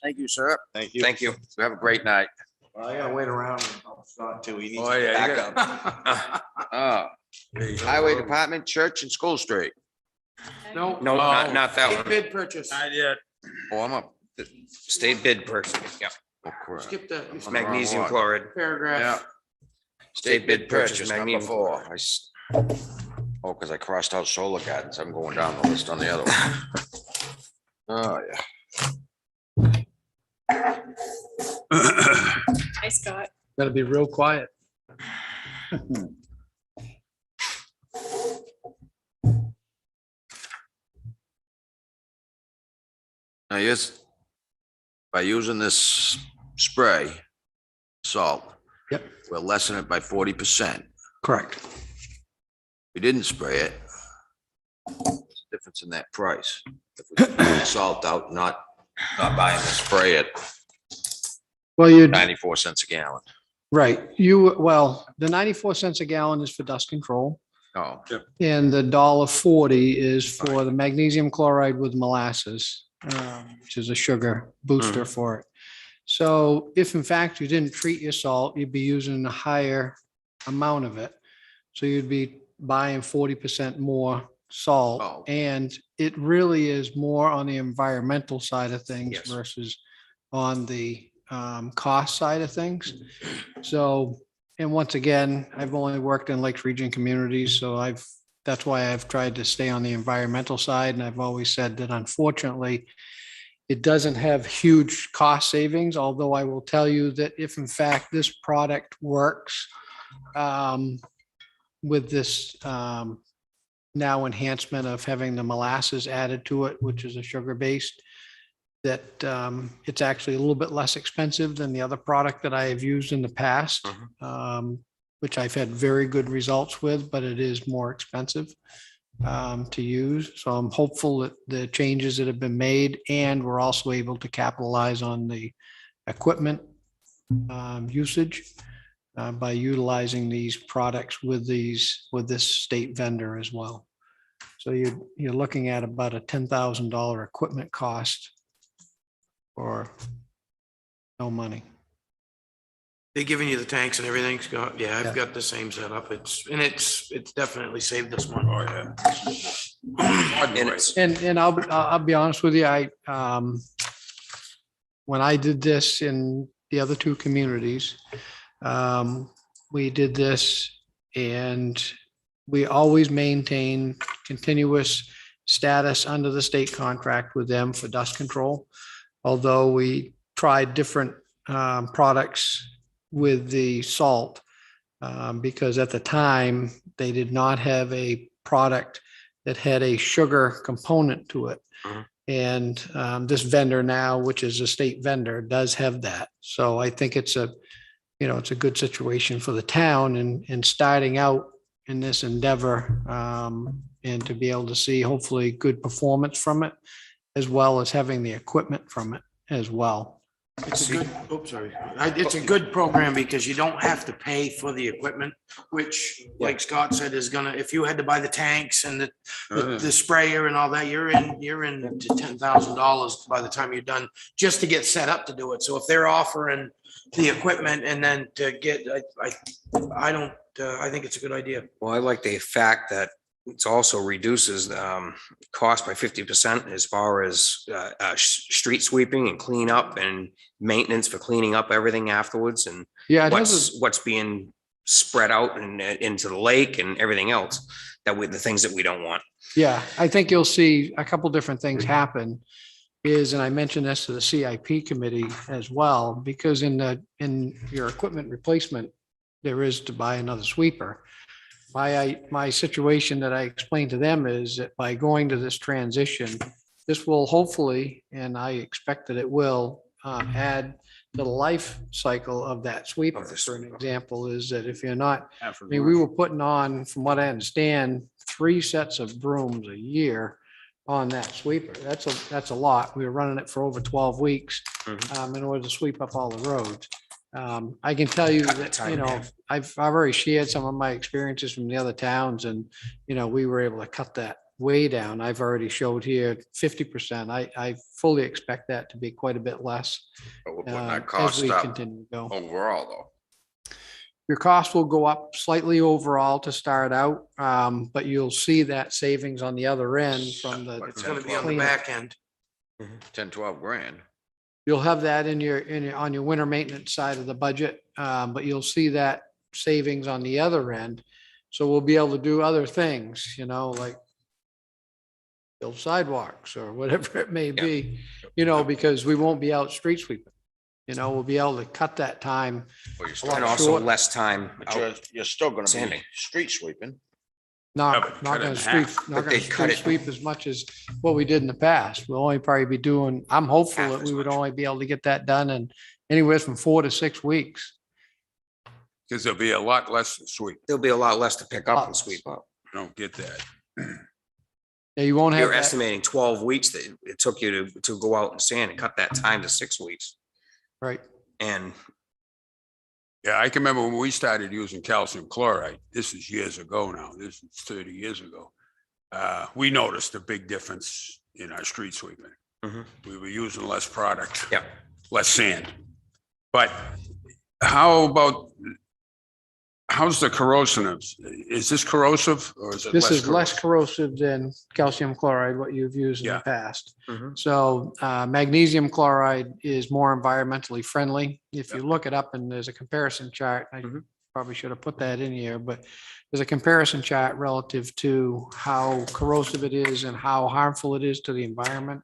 Thank you, sir. Thank you. Thank you. Have a great night. Well, I gotta wait around and help Scott too. He needs Oh, yeah, you backup. Highway Department, Church and School Street. No. No, not that one. Bid purchase. Not yet. Oh, I'm up. State bid person, yeah. Oh, crap. Skip the On the wrong Magnesium one. chloride, Yeah. paragraph. state bid purchase, Number magnesium. 4. Oh, because I crossed out Solar Gardens. I'm going down the list on the other one. Oh, yeah. Hi, Scott. Gotta be real quiet. Now, yes, by using this spray, salt. Yep. We'll lessen it by 40%. Correct. We didn't spray it. Difference in that price. If we took the salt out, not buying the spray at Well, you 94 cents a gallon. right. The 94 cents a gallon is for dust control. Oh, And the $1.40 is for the magnesium chloride with molasses, which is a sugar booster for it. So if in fact you didn't treat your salt, you'd be using a higher amount of it. So you'd be buying 40% more salt. Oh. And it really is more on the environmental side of things Yes. versus on the cost side of things. So, and once again, I've only worked in Lakes Region communities, so that's why I've tried to stay on the environmental side. And I've always said that unfortunately, it doesn't have huge cost savings, although I will tell you that if in fact this product works with this now enhancement of having the molasses added to it, which is a sugar-based, that it's actually a little bit less expensive than the other product that I have used in the past, which I've had very good results with, but it is more expensive to use. So I'm hopeful that the changes that have been made, and we're also able to capitalize on the equipment usage by utilizing these products with this state vendor as well. So you're looking at about a $10,000 equipment cost for no money. They giving you the tanks and everything, Scott? Yeah, I've got the same setup. It's definitely saved us money. Oh, yeah. And it's, And I'll be honest with you, when I did this in the other two communities, we did this and we always maintain continuous status under the state contract with them for dust control. Although we tried different products with the salt, because at the time, they did not have a product that had a sugar component to it. And this vendor now, which is a state vendor, does have that. So I think it's a good situation for the town and starting out in this endeavor, and to be able to see hopefully good performance from it, as well as having the equipment from it as well. It's a good, oops, sorry. It's a good program because you don't have to pay for the equipment, which, like Scott said, is gonna, if you had to buy the tanks and the sprayer and all that, you're in to $10,000 by the time you're done, just to get set up to do it. So if they're offering the equipment and then to get, I think it's a good idea. well, I like the fact that it also reduces cost by 50% as far as street sweeping and cleanup and maintenance for cleaning up everything afterwards, and Yeah, it has what's being spread out and into the lake and everything else, the things that we don't want. Yeah, I think you'll see a couple different things happen and I mentioned this to the CIP committee as well, because in your equipment replacement, there is to buy another sweeper. My situation that I explained to them is that by going to this transition, this will hopefully, and I expect that it will, add to the life cycle of that sweeper. Of the For an sweeper. example, is that if you're not, I mean, we were putting on, from what I understand, 3 sets of brooms a year on that sweeper. That's a lot. We were running it for over 12 weeks in order to sweep up all the roads. I can tell you Cutting the that, time you in know, half. I've already shared some of my experiences from the other towns and, you know, we were able to cut that way down. I've already showed here 50%. I fully expect that to be quite a bit less But we're putting as that cost we up continue to go. overall, though. Your cost will go up slightly overall to start out, but you'll see that savings on the other end from the. Like It's gonna be 10, on the 12. back end. 10, 12 grand. You'll have that on your winter maintenance side of the budget, but you'll see that savings on the other end. So we'll be able to do other things, you know, like build sidewalks or whatever it may be, you know, because we won't be out street sweeping. You know, we'll be able to cut that time. Well, you're A still, lot And of also short- less time. but out. you're still gonna be Sanding. street sweeping. Yeah, Not, but not cut it gonna in street, half. not But gonna they cut street it- sweep as much as what we did in the past. We'll only probably be doing, I'm hopeful Half that as we would much. only be able to get that done in anywhere from 4 to 6 weeks. Because there'll be a lot less to sweep. There'll be a lot less to pick up and Lots. sweep up. I don't get that. Yeah, you won't have You're that. estimating 12 weeks that it took you to go out and sand and cut that time to 6 weeks. Right. And Yeah, I can remember when we started using calcium chloride. This is years ago now. This is 30 years ago. We noticed a big difference in our street sweeping. Mhm. We were using less product. Yep. Less sand. But how about, how's the corrosiveness? Is this corrosive or is it This less? is less corrosive than calcium chloride, what you've used in the Yeah. past. Mhm. So magnesium chloride is more environmentally friendly. If you look it up and there's a comparison chart, I Mhm. probably should have put that in here, but there's a comparison chart relative to how corrosive it is and how harmful it is to the environment.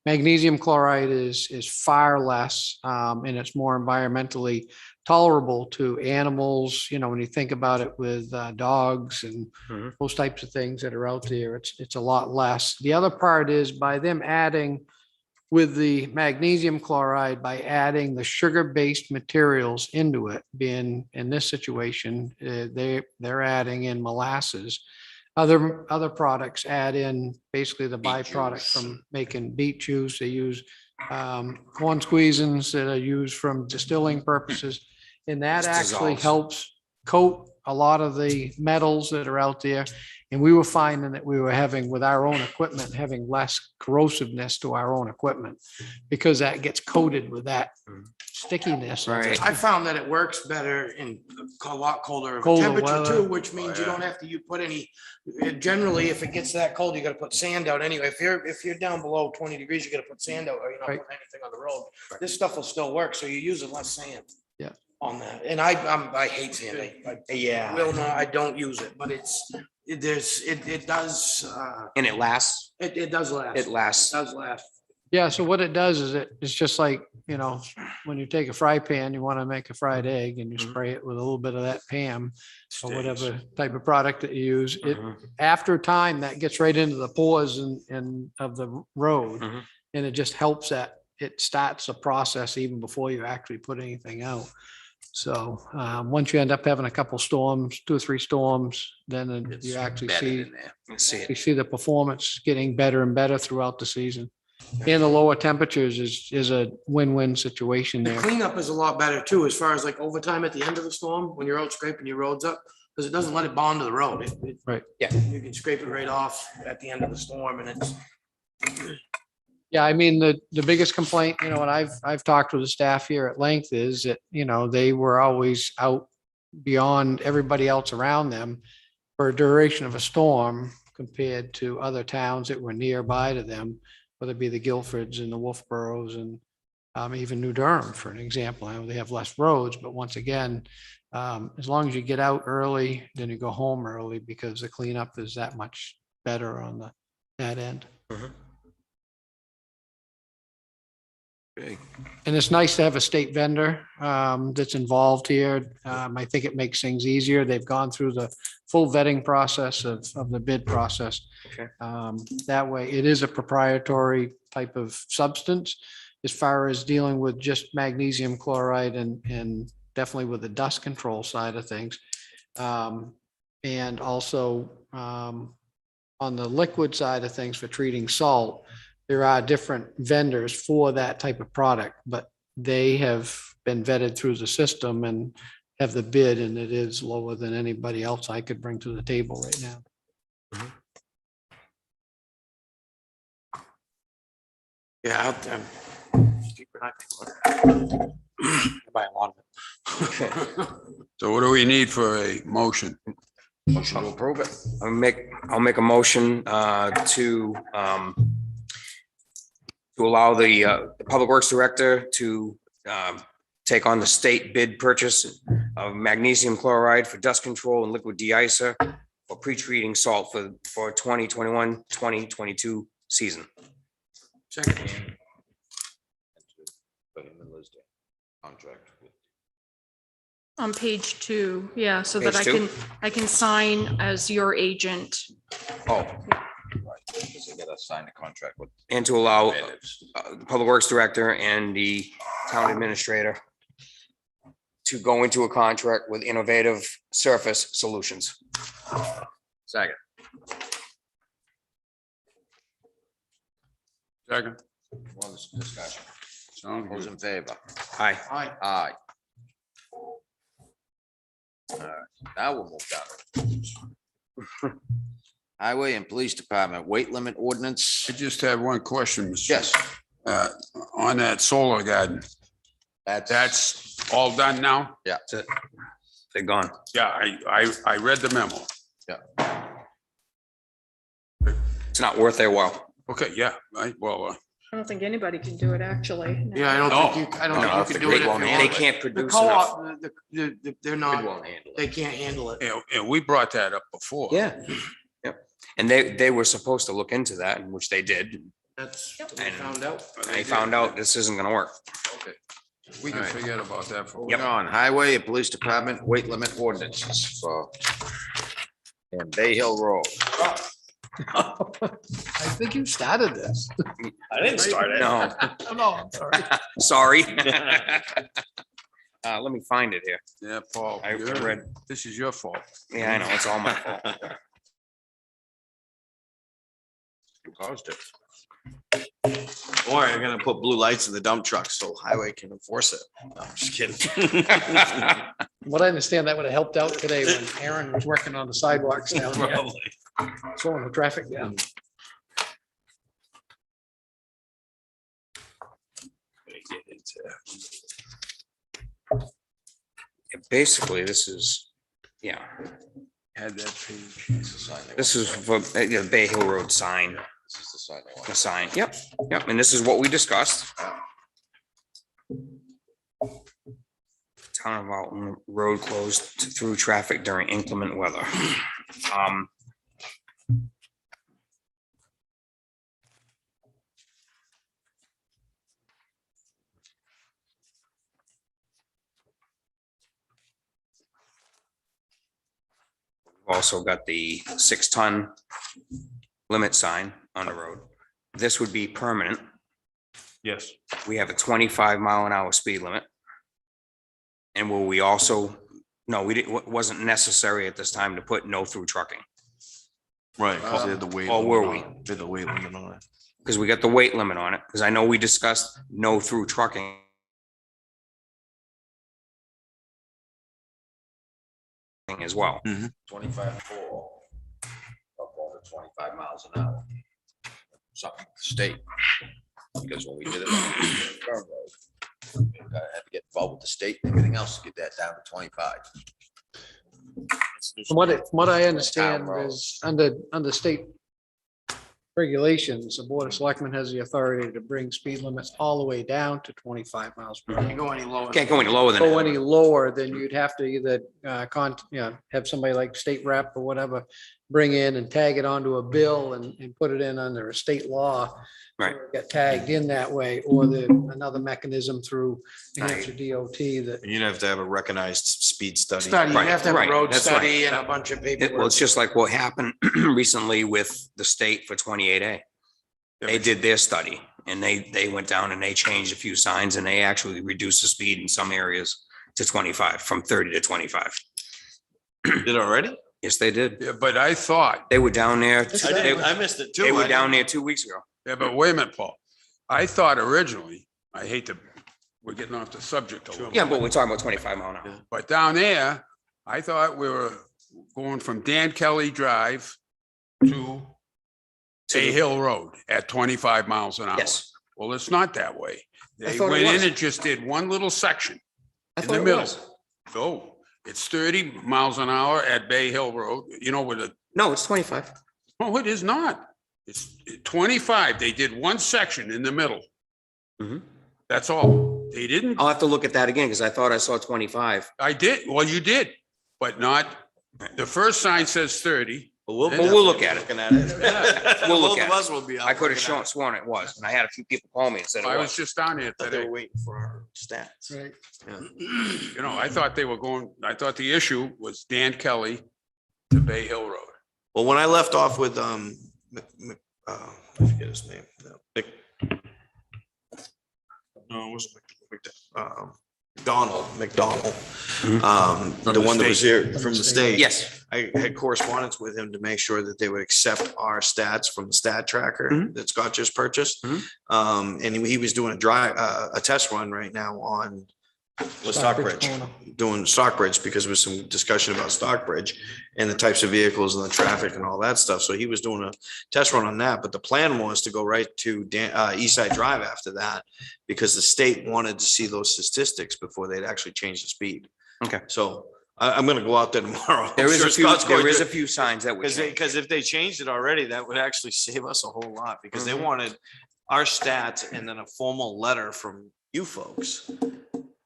Magnesium chloride is far less, and it's more environmentally tolerable to animals. You know, when you think about it with dogs and Mhm. those types of things that are out there, it's a lot less. The other part is by them adding with the magnesium chloride, by adding the sugar-based materials into it, being in this situation, they're adding in molasses. Other products add in basically the Beet byproduct juice. from making beet juice. They use corn squeezins that are used from distilling purposes. And that It actually dissolves. helps coat a lot of the metals that are out there. And we were finding that we were having, with our own equipment, having less corrosiveness to our own equipment because that gets coated with that stickiness. of it. Right. I found that it works better in a lot colder of a Colder temperature weather. too, which means you yeah. don't have to, you put any, generally, if it gets that cold, you gotta put sand out anyway. If you're down below 20 degrees, you gotta put sand out or you're not Right. putting anything on the road. This stuff will still work, so you're using less sand. Yeah. On that. And I hate sand. Yeah. Will not, I don't use it, but it does, And it lasts. it does last. It lasts. It does last. Yeah, so what it does is it's just like, you know, when you take a fry pan, you want to make a fried egg and you Mhm. spray it with a little bit of that Pam or Stays. whatever type of product that you use. It, Mhm. after time, that gets right into the pores and of the road. Mhm. And it just helps that it starts a process even before you actually put anything out. So once you end up having a couple storms, 2 or 3 storms, then you actually see, You can see it. you see the performance getting better and better throughout the season. And the lower temperatures is a win-win situation The there. cleanup is a lot better too, as far as like overtime at the end of the storm, when you're out scraping your roads up, because it doesn't let it bond to the road. Right. Yeah. You can scrape it right off at the end of the storm and it's, Yeah, I mean, the biggest complaint, you know, and I've talked with the staff here at length is that, you know, they were always out beyond everybody else around them for a duration of a storm compared to other towns that were nearby to them, whether it be the Guilfords and the Wolfboroughs and even New Durham, for an example. I know they have less roads, but once again, as long as you get out early, then you go home early because the cleanup is that much better on that end. Mhm. And it's nice to have a state vendor that's involved here. I think it makes things easier. They've gone through the full vetting process of the bid process. Okay. That way, it is a proprietary type of substance as far as dealing with just magnesium chloride and definitely with the dust control side of things. And also on the liquid side of things for treating salt, there are different vendors for that type of product, but they have been vetted through the system and have the bid, and it is lower than anybody else I could bring to the table right now. Yeah. Buy a lot of it. So what do we need for a motion? Motion to approve it. I'll make a motion to allow the Public Works Director to take on the state bid purchase of magnesium chloride for dust control and liquid de-icer for pre-treating salt for 2021, 2022 season. Second. Contract. On page 2, yeah, so that Page two? I can sign as your agent. Oh. Right, because they gotta sign the contract with. And to allow the Public Works Director and the Town Administrator to go into a contract with Innovative Surface Solutions. Second. Second. One discussion. Sound Those good. in favor? Aye. Aye. All right, now we'll move down. Highway and Police Department weight limit ordinance. I just have one question, Mr. Yes, On that solar garden, that's all done now? They're gone. Yeah, I read the memo. It's not worth their while. Okay, yeah, right, well, I don't think anybody can do it, actually. Yeah, I don't think you, I don't think you can do it. They if you they want. can't The produce enough. co-op, they're it not, won't handle they it. can't handle it. and we brought that up before. Yeah. Yep. And they were supposed to look into that, which they did. That's, Yep. they found out. And they found out this isn't gonna work. Okay. We can All right. forget about that for. Moving on, Highway and Police Department weight limit ordinances for and Bay Hill Road. I think you started this. I didn't start it. No, No, I'm sorry. sorry. Let me find it here. Yeah, Paul, I you're- read, this is your fault. yeah, I know, it's all my fault. You caused it. Or you're gonna put blue lights in the dump truck so highway can enforce it. No, I'm just kidding. What I understand, that would have helped out today when Aaron was working on the sidewalks down here, Probably. slowing the traffic down. Basically, this is, yeah, Had that page. This is the sign they this want. is for Bay Hill Road sign, This is the sign they want. the sign. Yep, yep, and this is what we discussed. Town of Alton Road closed through traffic during inclement weather. We've also got the 6-ton limit sign on the road. This would be permanent. Yes. We have a 25-mile-an-hour speed limit. And will we also, no, we didn't, wasn't necessary at this time to put no through trucking, Right, because they had the weight. Or were limit on it. They had the weight limit on it. because we got the weight limit on it, because I know we discussed no through trucking. As well. 25-4. Up over 25 miles an hour. Something state. Because when we did it on the current road, we had to get involved with the state and everything else to get that down to 25. From what I understand Town road. is under state regulations, the Board of Selectmen has the authority to bring speed limits all the way down to 25 miles per Can't hour. go any lower. Can't go any lower than Go any that. lower, then you'd have to either have somebody like state rep or whatever bring in and tag it onto a bill and put it in under a state law. Right. or Get tagged in that way, or another mechanism through New Hampshire DOT that. And you'd have to have a recognized speed study. Study, you Right, have to have right, a road that's right. study and a bunch of Well, it's paperwork. just like what happened recently with the state for 28A. They did their study and they went down and they changed a few signs and they actually reduced the speed in some areas to 25, from 30 to 25. Did already? Yes, they did. Yeah, but I thought, They were down there. I missed it too. They were I down didn't- there 2 weeks ago. yeah, but wait a minute, Paul. I thought originally, I hate to, we're getting off the subject a little. Yeah, but we're talking about 25 mile an hour. But down there, I thought we were going from Dan Kelly Drive to Bay Hill Road at 25 miles an hour. Yes. Well, it's not that way. They thought it went in was. and just did one little section I in thought the it middle. was. So it's 30 miles an hour at Bay Hill Road, you know, with a, No, it's 25. oh, it is not. It's 25. They did one section in the middle. Mhm. That's all. They didn't, I'll have to look at that again because I thought I saw 25. I did, well, you did, but not, the first sign says 30. But we'll, But we'll look at it. Looking at it. We'll look Both at of it. us will be. out I could have looking at it. sworn it was. And I had a few people call me and said it I was was. just down there Thought they today. were waiting for our stats. Right. You know, I thought they were going, I thought the issue was Dan Kelly to Bay Hill Road. Well, when I left off with, I forget his name. No, it wasn't McDonald. From The the one that was state. here from the state. Yes. I had correspondence with him to make sure that they would accept our stats from the stat tracker Mhm. that Scott just purchased. Mhm. And he was doing a test run right now on Stockbridge, doing Stockbridge because there was some discussion about Stockbridge and the types of vehicles and the traffic and all that stuff. So he was doing a test run on that, but the plan was to go right to East Side Drive after that because the state wanted to see those statistics before they'd actually change the speed. Okay. So I'm gonna go out there tomorrow. There is I'm a sure few, Scott's going there is to- a few signs that would change. because if they changed it already, that would actually save us a whole lot because they Mhm. wanted our stats and then a formal letter from you folks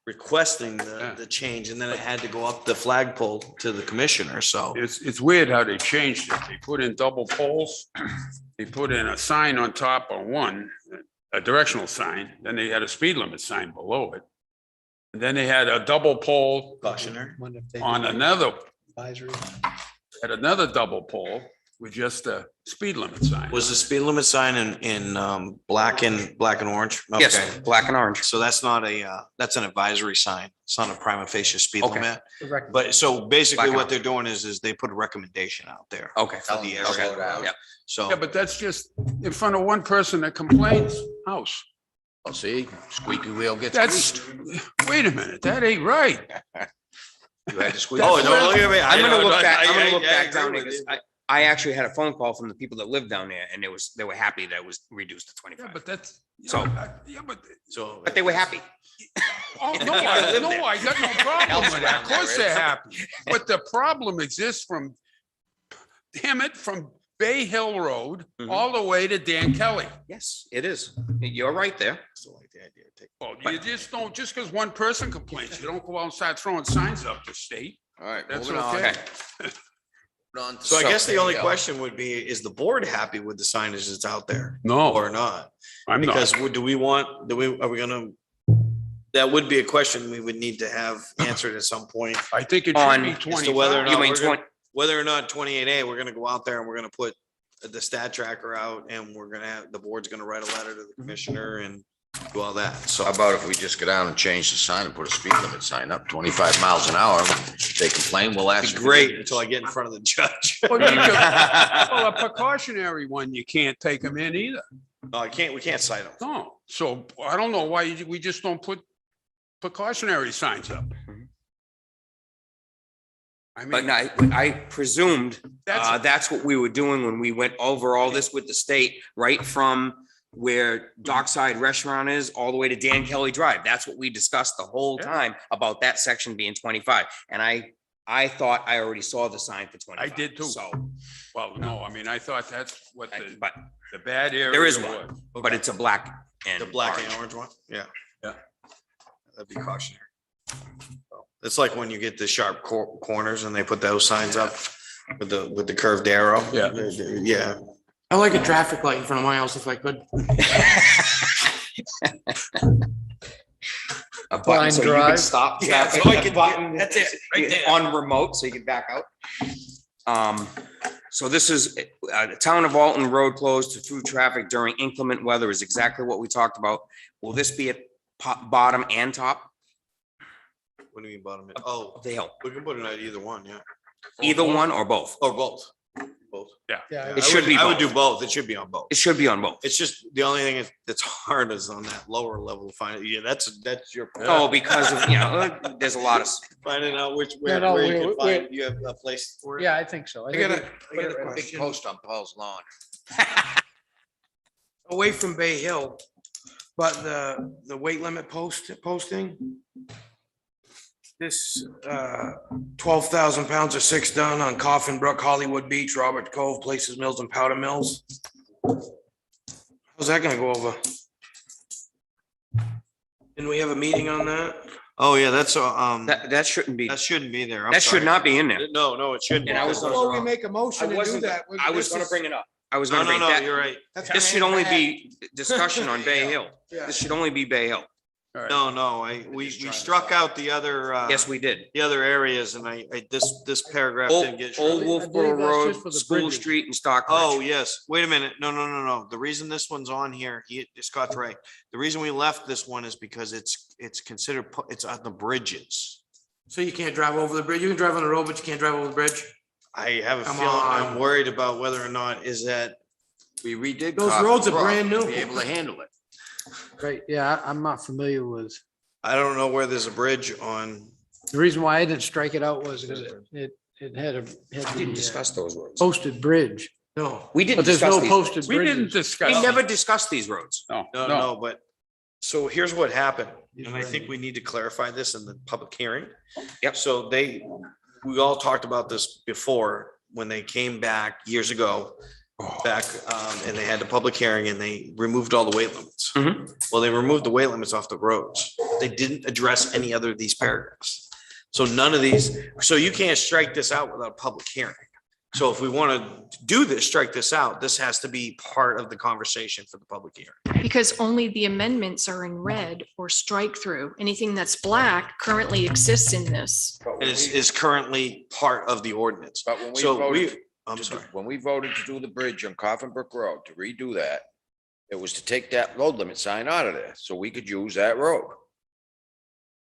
requesting Yeah. the change, and then it had to go up the flagpole to the commissioner, so. It's weird how they changed it. They put in double poles. They put in a sign on top of one, a directional sign. Then they had a speed limit sign below it. And then they had a double pole Cautionary. Wonder if they on do another, advisory. at another double pole with just a speed limit sign. Was the speed limit sign in black and orange? Okay. Yes, black and orange. So that's not that's an advisory sign. It's not a prima facie speed Okay. limit. Correct. But so basically Black and what they're doing is they put a recommendation out there. Okay. For the Okay. area. Yeah. So. Yeah, but that's just in front of one person that complains, house. Well, see, squeaky wheel gets That's, squeaked. wait a minute, that ain't right. You had to squeak. Oh, That's no, where- look at me. I'm gonna look back, I'm I- gonna look I back agree down there. with 'Cause you. I actually had a phone call from the people that live down there and they were happy that it was reduced to Yeah, 25. but that's, So- yeah, but, So. But they were happy. oh, no, I I live there. got no problem with that. Of course they're happy. But the problem exists from, damn it, from Bay Hill Road Mhm. all the way to Dan Kelly. Yes, it is. You're right there. Still like the idea of taking- Well, you just don't, just because one person complains, you don't go out and start throwing signs up the state. All right, That's moving on. okay. Okay. Moving on to So I guess the there only you go. question would be, is the board happy with the signage that's out there No, or not? I'm Because not. do we want, are we gonna, that would be a question we would need to have answered at some point. I think it On- should as be as to whether or 25. not You mean we're gonna- 20, Whether or not 28A, we're gonna go out there and we're gonna put the stat tracker out and we're gonna have, the board's gonna write a letter to the commissioner and do all that. So. How about if we just go down and change the sign and put a speed limit sign up, 25 miles an hour? If they complain, we'll ask. It'd be for great it. until I get in front of the judge. Well, you could- well, a precautionary one, you can't take them in either. No, we can't cite them. No, so I don't know why we just don't put precautionary signs up. I but mean, I presumed that's, that's what we were doing when we went over all this with the state, right from where Dockside Restaurant is all the way to Dan Kelly Drive. That's what we discussed the whole Yeah. time about that section being 25. And I thought I already saw the sign for 25. I did too. So, well, no, I mean, I thought that's what but the bad area. there is was. one, but it's a black and The black orange. and orange one? Yeah. Yeah. That'd be cautionary. It's like when you get the sharp corners and they put those signs up. with the curved arrow. Yeah. Yeah. I like a traffic light in front of my house if I could. A button Blind so you drive. can stop Yeah, traffic, so I a can- button. that's it, right there. On remote, so you can back out. So this is, the town of Alton Road closed to through traffic during inclement weather is exactly what we talked about. Will this be at bottom and top What do you mean bottom? Oh, of the hill? we can put it at either one, yeah. Either one or both? Or both. Both. Yeah. It should be I would both. do both. It should be on both. It should be on both. It's just, the only thing that's hard is on that lower level, yeah, that's your. Oh, because of, there's a lot of, Finding out No, where no, you we- can find, you have a place for it. Yeah, I think so. I got a Big question. post on Paul's lawn. Away from Bay Hill, but the weight limit posting. This 12,000 pounds of 6 ton on Coffin Brook, Hollywood Beach, Robert Cove, Places Mills and Powder Mills. How's that gonna go over? Didn't we have a meeting on that? Oh, yeah, that's, that shouldn't be, that shouldn't be there. I'm that should sorry. not be in there. No, it shouldn't. And I was Before we make a motion to do that. I was gonna bring it up. I was No, gonna no, bring no, that. you're right. This should only be discussion on Bay Hill. Yeah. This should only be Bay Hill. No, we struck out the other, Yes, we did. the other areas and this paragraph Old didn't get. Old struck. I believe Wolfboro that's Road, just for the School bridges. Street and Stockbridge. Oh, yes. Wait a minute. No. The reason this one's on here, Scott's right. The reason we left this one is because it's considered, it's on the bridges. So you can't drive over the bridge. You can drive on the road, but you can't drive over the bridge. I have a Come feeling, I'm on. worried about whether or not is that, We redid. Those Coffin roads are Brook brand new. to Be able to handle it. Right, yeah, I'm not familiar with, I don't know where there's a bridge on. the reason why I didn't strike it out was because it had We didn't the discuss those roads. posted bridge, No. We didn't but there's discuss no these. posted We didn't bridges. discuss. We never discussed these roads. No, but, so here's what happened, and I think we need to clarify this in the public hearing. Yep. So we all talked about this before, when they came back years ago, and they had the public hearing and they removed all the weight limits. Mhm. Well, they removed the weight limits off the roads. They didn't address any other of these paragraphs. So none of these, so you can't strike this out without a public hearing. So if we want to do this, strike this out, this has to be part of the conversation for the public hearing. Because only the amendments are in red or strike through. Anything that's black currently exists in this. But And when is currently part of the ordinance. But when we So voted, I'm sorry. when we voted to do the bridge on Coffin Brook Road, to redo that, it was to take that load limit sign out of there, so we could use that road.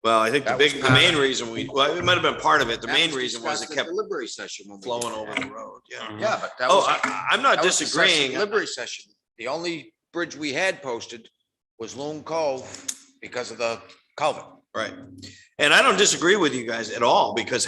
Well, I think That was the main reason well, it might have been part of it. The That main reason was it discussed at kept the Delivery session. when we did flowing over that. the road, yeah. Yeah, but that Oh, was. I'm not that was discussed at the disagreeing. Delivery session. The only bridge we had posted was Loon Cove because of the culvert. Right. And I don't disagree with you guys at all, because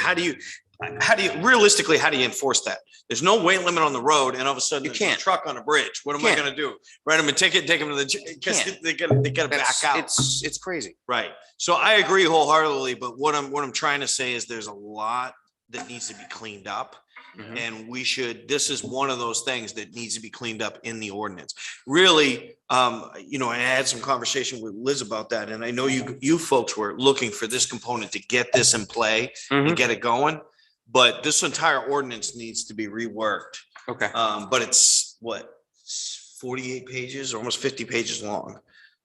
realistically, how do you enforce that? There's no weight limit on the road and all of a sudden You there's a can't. truck on a bridge. What am I Can't. gonna do? Write them a ticket, take them to the, because Can't. they gotta back That's, out. it's crazy. Right. So I agree wholeheartedly, but what I'm trying to say is there's a lot that needs to be cleaned up. Mhm. And this is one of those things that needs to be cleaned up in the ordinance. Really, I had some conversation with Liz about that, and I know you folks were looking for this component to get this in play Mhm. and get it going. But this entire ordinance needs to be reworked. Okay. But it's 48 pages, almost 50 pages long.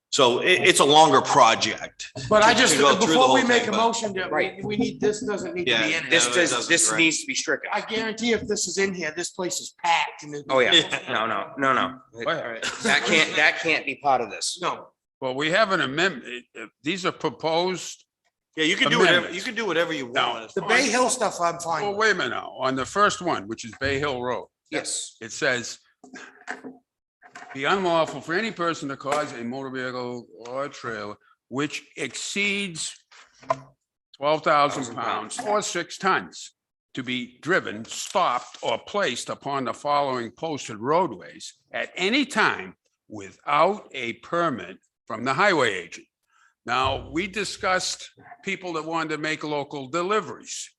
So it's a longer project. But I To just, go through the before whole we make thing, a but- motion, that Right. we need, this doesn't need to Yeah. be in This there. No, it does, doesn't, this right. needs to be stricken. I guarantee if this is in here, this place is packed and. Oh, yeah. No. That can't be part of this. No, Well, we have an amendment. These are proposed. Yeah, you can do whatever, Amendments. you can do whatever you No. want. the Bay Hill stuff, I'm fine Well, with. wait a minute now. On the first one, which is Bay Hill Road, Yes. it says be unlawful for any person to cause a motor vehicle or trailer which exceeds 12,000 pounds or 6 tons to be driven, stopped, or placed upon the following posted roadways at any time without a permit from the highway agent. Now, we discussed people that wanted to make local deliveries.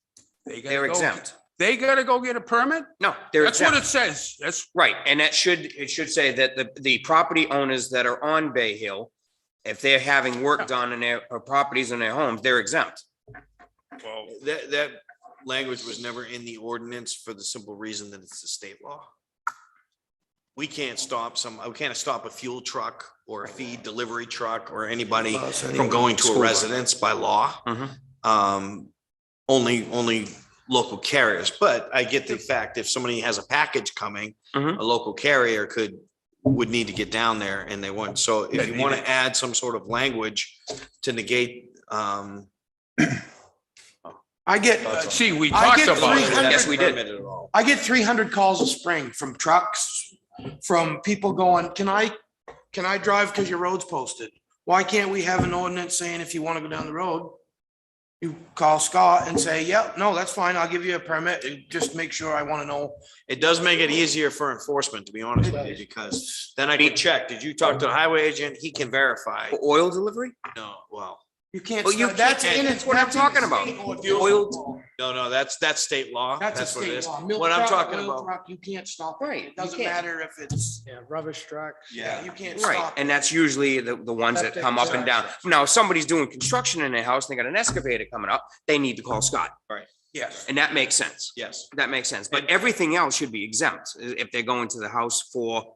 They gotta They're go- exempt. They gotta go get a permit? No, they're That's what exempt. it says. That's, Right, and it should say that the property owners that are on Bay Hill, if they're having work done in their properties in their homes, they're exempt. well, language was never in the ordinance for the simple reason that it's a state law. We can't stop a fuel truck or a feed delivery truck or anybody from going to a residence by law. Only local carriers, but I get the fact if somebody has a package coming, a local carrier would need to get down there and they wouldn't. So if you want to add some sort of language to negate, I get, See, we I talked get about it. 300 Yes, we did. permit at all. I get 300 calls a spring from trucks, from people going, can I drive because your road's posted? Why can't we have an ordinance saying if you want to go down the road, you call Scott and say, yep, no, that's fine. I'll give you a permit. Just make sure I want to know. It does make it easier for enforcement, to be honest with you, because then I can check. Did you talk to the highway agent? He can verify. For oil delivery? No, well, You can't. Well, you that's can't- in that's what I'm in the talking about. state law. Oil- no, that's state law. That's a what it state is. law. Milk What I'm truck, talking oil about. truck, You can't stop. it. Right, It you doesn't can't. matter if it's, Yeah, rubbish trucks. you can't Right, stop. and that's usually the ones that come up and down. Now, if somebody's doing construction in their house, and they got an excavator coming up, they need to call Scott, Yes. and that makes sense. Yes. That makes sense, but everything else should be exempt if they're going to the house for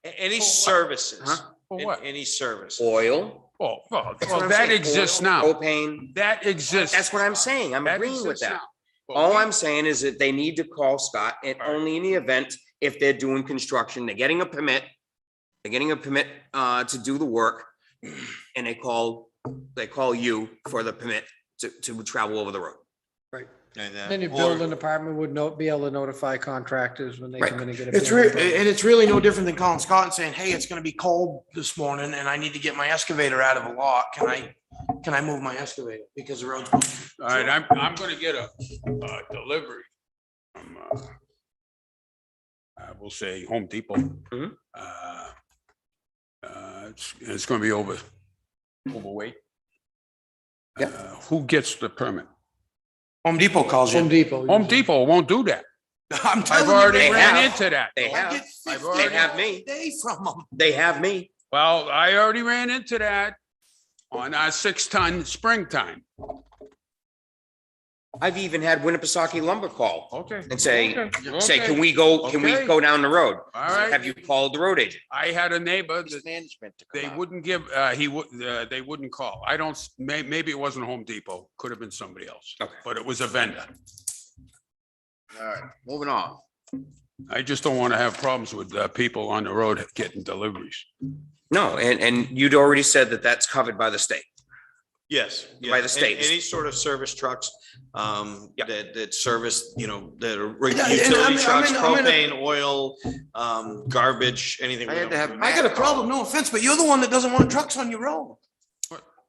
Any services, Huh? For what? any service. oil. Oh, well, That's what I'm that saying, exists oil, now. Propane, That exists. that's what I'm saying, I'm That agreeing with exists that. now. But All we- I'm saying is that they need to call Scott, and only in the event if they're doing construction, they're getting a permit to do the work, and they call you for the permit to travel over the road. Then your building department would be able to notify contractors when they come in and get a. It's building and it's really no different than calling Scott and saying, hey, it's gonna be cold this morning and I need to get my excavator out of a lot. Can I move my excavator because the road's. All right, I'm gonna get a delivery from, I will say Home Depot. Mhm. It's gonna be overweight. Yep. Who gets the permit? Home Depot calls Home you. Depot. Home Depot won't do that. I'm I've telling already you. ran have. into that. They I have, get I've 50 already- They have me. a day from them. They have me. Well, I already ran into that on our 6-ton springtime. I've even had Winnipesaukee Lumber call Okay. and say, Okay. can we go Okay. down the road? All right. Have you called the road agent? I had a neighbor that Management. they wouldn't give, they wouldn't call. I don't, maybe it wasn't Home Depot, could have been somebody else. Okay. But it was a vendor. All right, moving on. I just don't want to have problems with people on the road getting deliveries. No, and you'd already said that that's covered by the state. Yes. By the yeah. state. Any sort of service trucks, that service, that are Yeah, and utility I'm trucks, in a- propane, oil, garbage, anything. I had to have I got a problem, no offense, but you're the one that doesn't want trucks on your road.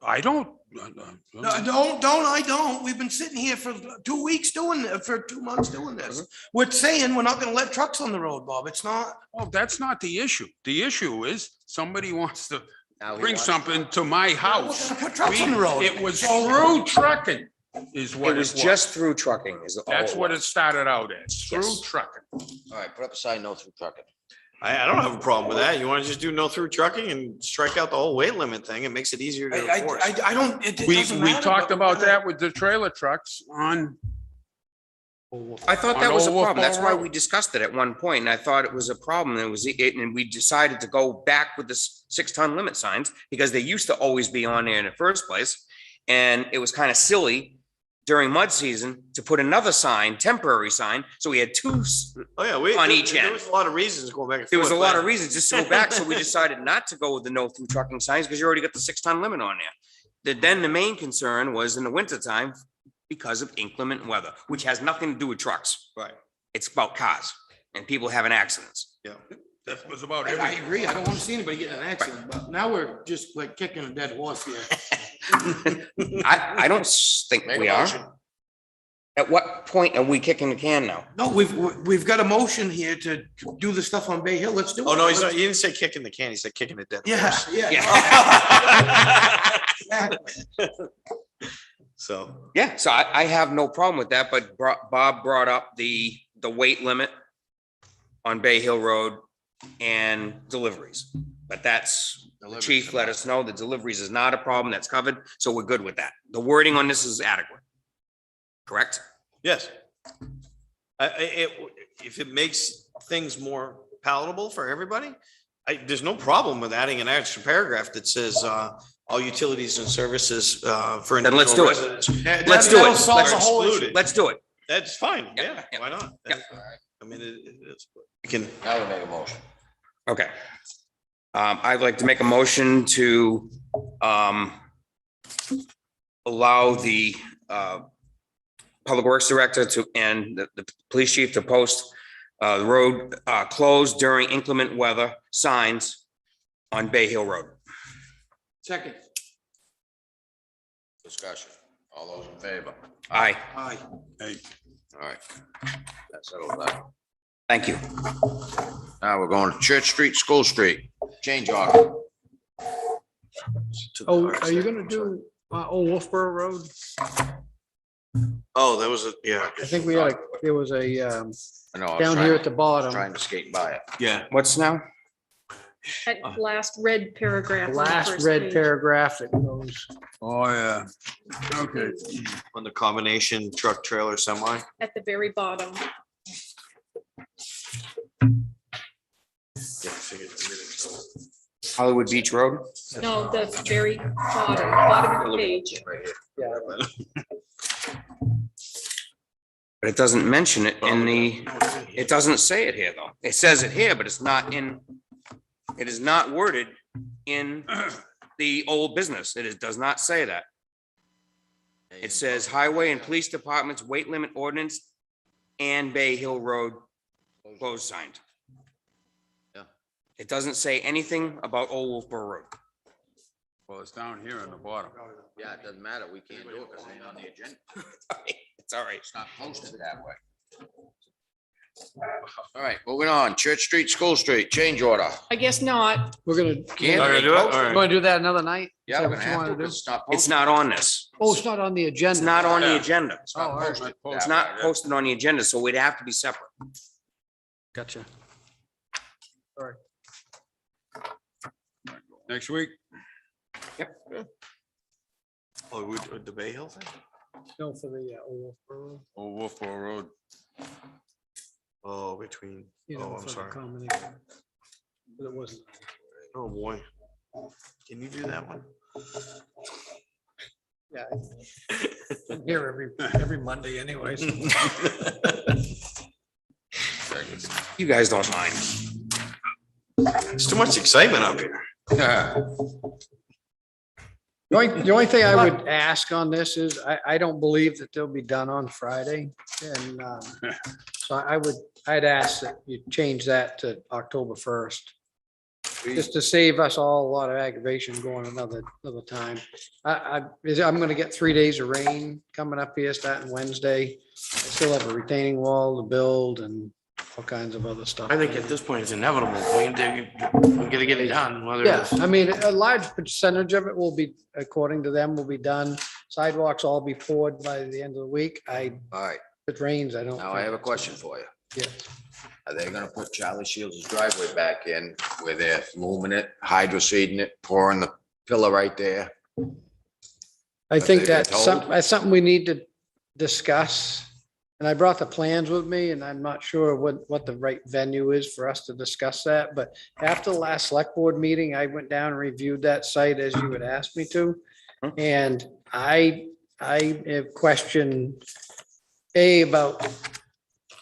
I don't. No, I don't. We've been sitting here for 2 weeks for 2 months doing this. We're saying we're not gonna let trucks on the road, Bob. It's not. Oh, that's not the issue. The issue is somebody wants to Now we bring want- something to my house. We're gonna put trucks on the road. It was through trucking is what It was just through trucking is all. That's what it started out as, through Yes. trucking. All right, put up a sign, no through trucking. I don't have a problem with that. You want to just do no through trucking and strike out the whole weight limit thing? It makes it easier to enforce. I don't. It We doesn't we matter, talked but about we're that with the trailer trucks on, I thought that On was a Old problem. That's Wolfboro why Road. we discussed it at one point, and I thought it was a problem. And we decided to go back with the 6-ton limit signs because they used to always be on there in the first place. And it was kind of silly during mud season to put another sign, temporary sign. So we had two, Oh, yeah. on each There end. was a lot of reasons going back and forth. there was a lot of but- reasons just to go back. So we decided not to go with the no through trucking signs because you already got the 6-ton limit on there. Then the main concern was in the wintertime because of inclement weather, which has nothing to do with trucks. Right. It's about cars and people having accidents. Yeah. that was about I everything. agree. I don't want to see anybody getting in an accident, but now we're just like kicking a dead horse here. I don't think Make a we are. motion. At what point are we kicking the can now? No, we've got a motion here to do the stuff on Bay Hill. Let's do it. Oh, no, he didn't say kicking the can. He said kicking the dead Yeah, horse. yeah. Exactly. So, Yeah, so I have no problem with that, but Bob brought up the weight limit on Bay Hill Road and deliveries. But that's, the chief let us know the deliveries is not a problem. That's covered, so we're good with that. The wording on this is adequate. Correct? Yes. If it makes things more palatable for everybody, there's no problem with adding an extra paragraph that says, all utilities and services, for. Then let's do it. individual residents. Let's do That'll it. solve the Let's- whole issue. Excluded. Let's do it. That's fine. Yeah, Yeah, yeah. why not? Yeah. I mean, it's, you can, Now we make a motion. Okay. I'd like to make a motion to allow the Public Works Director to, and the police chief to post the road closed during inclement weather signs on Bay Hill Road. Second. Discussion. All those in favor? Aye, Aye. All right. That's settled that. thank you. Now we're going to Church Street, School Street, change order. Oh, are you gonna do, Old Wolfboro Road? oh, that was a, yeah. I think we had, there was a, I know, I was down here at trying, the bottom, trying to skate by it. Yeah. What's now? That last red paragraph. the on the last first red page. paragraph that goes, Oh, yeah. Okay. On the combination truck trailer semi. At the very bottom. Hollywood Beach Road? No, the very bottom of the page. Right here. yeah, But it doesn't mention it in the, it doesn't say it here, though. It says it here, but it's not in, it is not worded in the old business. Does not say that. It says Highway and Police Departments weight limit ordinance and Bay Hill Road closed signed. Yeah. It doesn't say anything about Old Wolfboro Road. Well, it's down here on the bottom. Yeah, it doesn't matter. We can't do it because it ain't on the agenda. It's all right. It's not posted that way. All right, moving on. Church Street, School Street, change order. I guess not. we're gonna, Can't gonna they do it? post All you right. wanna do that another night? Is Yeah, that we're what gonna you have to, wanna do? because it's not It's posted. not on this. Oh, it's not on the agenda. It's not on the Yeah. agenda. It's not Oh, all right. posted It's that not way. posted on the agenda, so we'd have to be separate. Gotcha. Next week? Oh, the Bay Hill thing? No, for the Old Wolfboro, Old Wolfboro Road. Oh, between, you know, oh, I'm for the sorry. combination. But it wasn't. Oh, boy. Can you do that one? Yeah. I'm here every Monday anyways. You guys don't mind. It's too much excitement up here. The only thing I would ask on this is, I don't believe that they'll be done on Friday. And so I'd ask that you change that to October 1st. Just to save us all a lot of aggravation going another time. I'm gonna get 3 days of rain coming up here starting Wednesday. I still have a retaining wall to build and all kinds of other stuff. I think at this point it's inevitable. We gotta get it done, whether Yeah, it's. I mean, a large percentage of it will be, according to them, will be done. Sidewalks all be poured by the end of the week. All right, If it rains, I don't. now I have a question for you. Yes. Are they gonna put Charlie Shields' driveway back in where they're looming it, hydroseeding it, pouring the pillar right there? I think they been that's something we need to discuss. And I brought the plans with me and I'm not sure what the right venue is for us to discuss that. But after the last select board meeting, I went down and reviewed that site as you had asked me to. And I have questioned about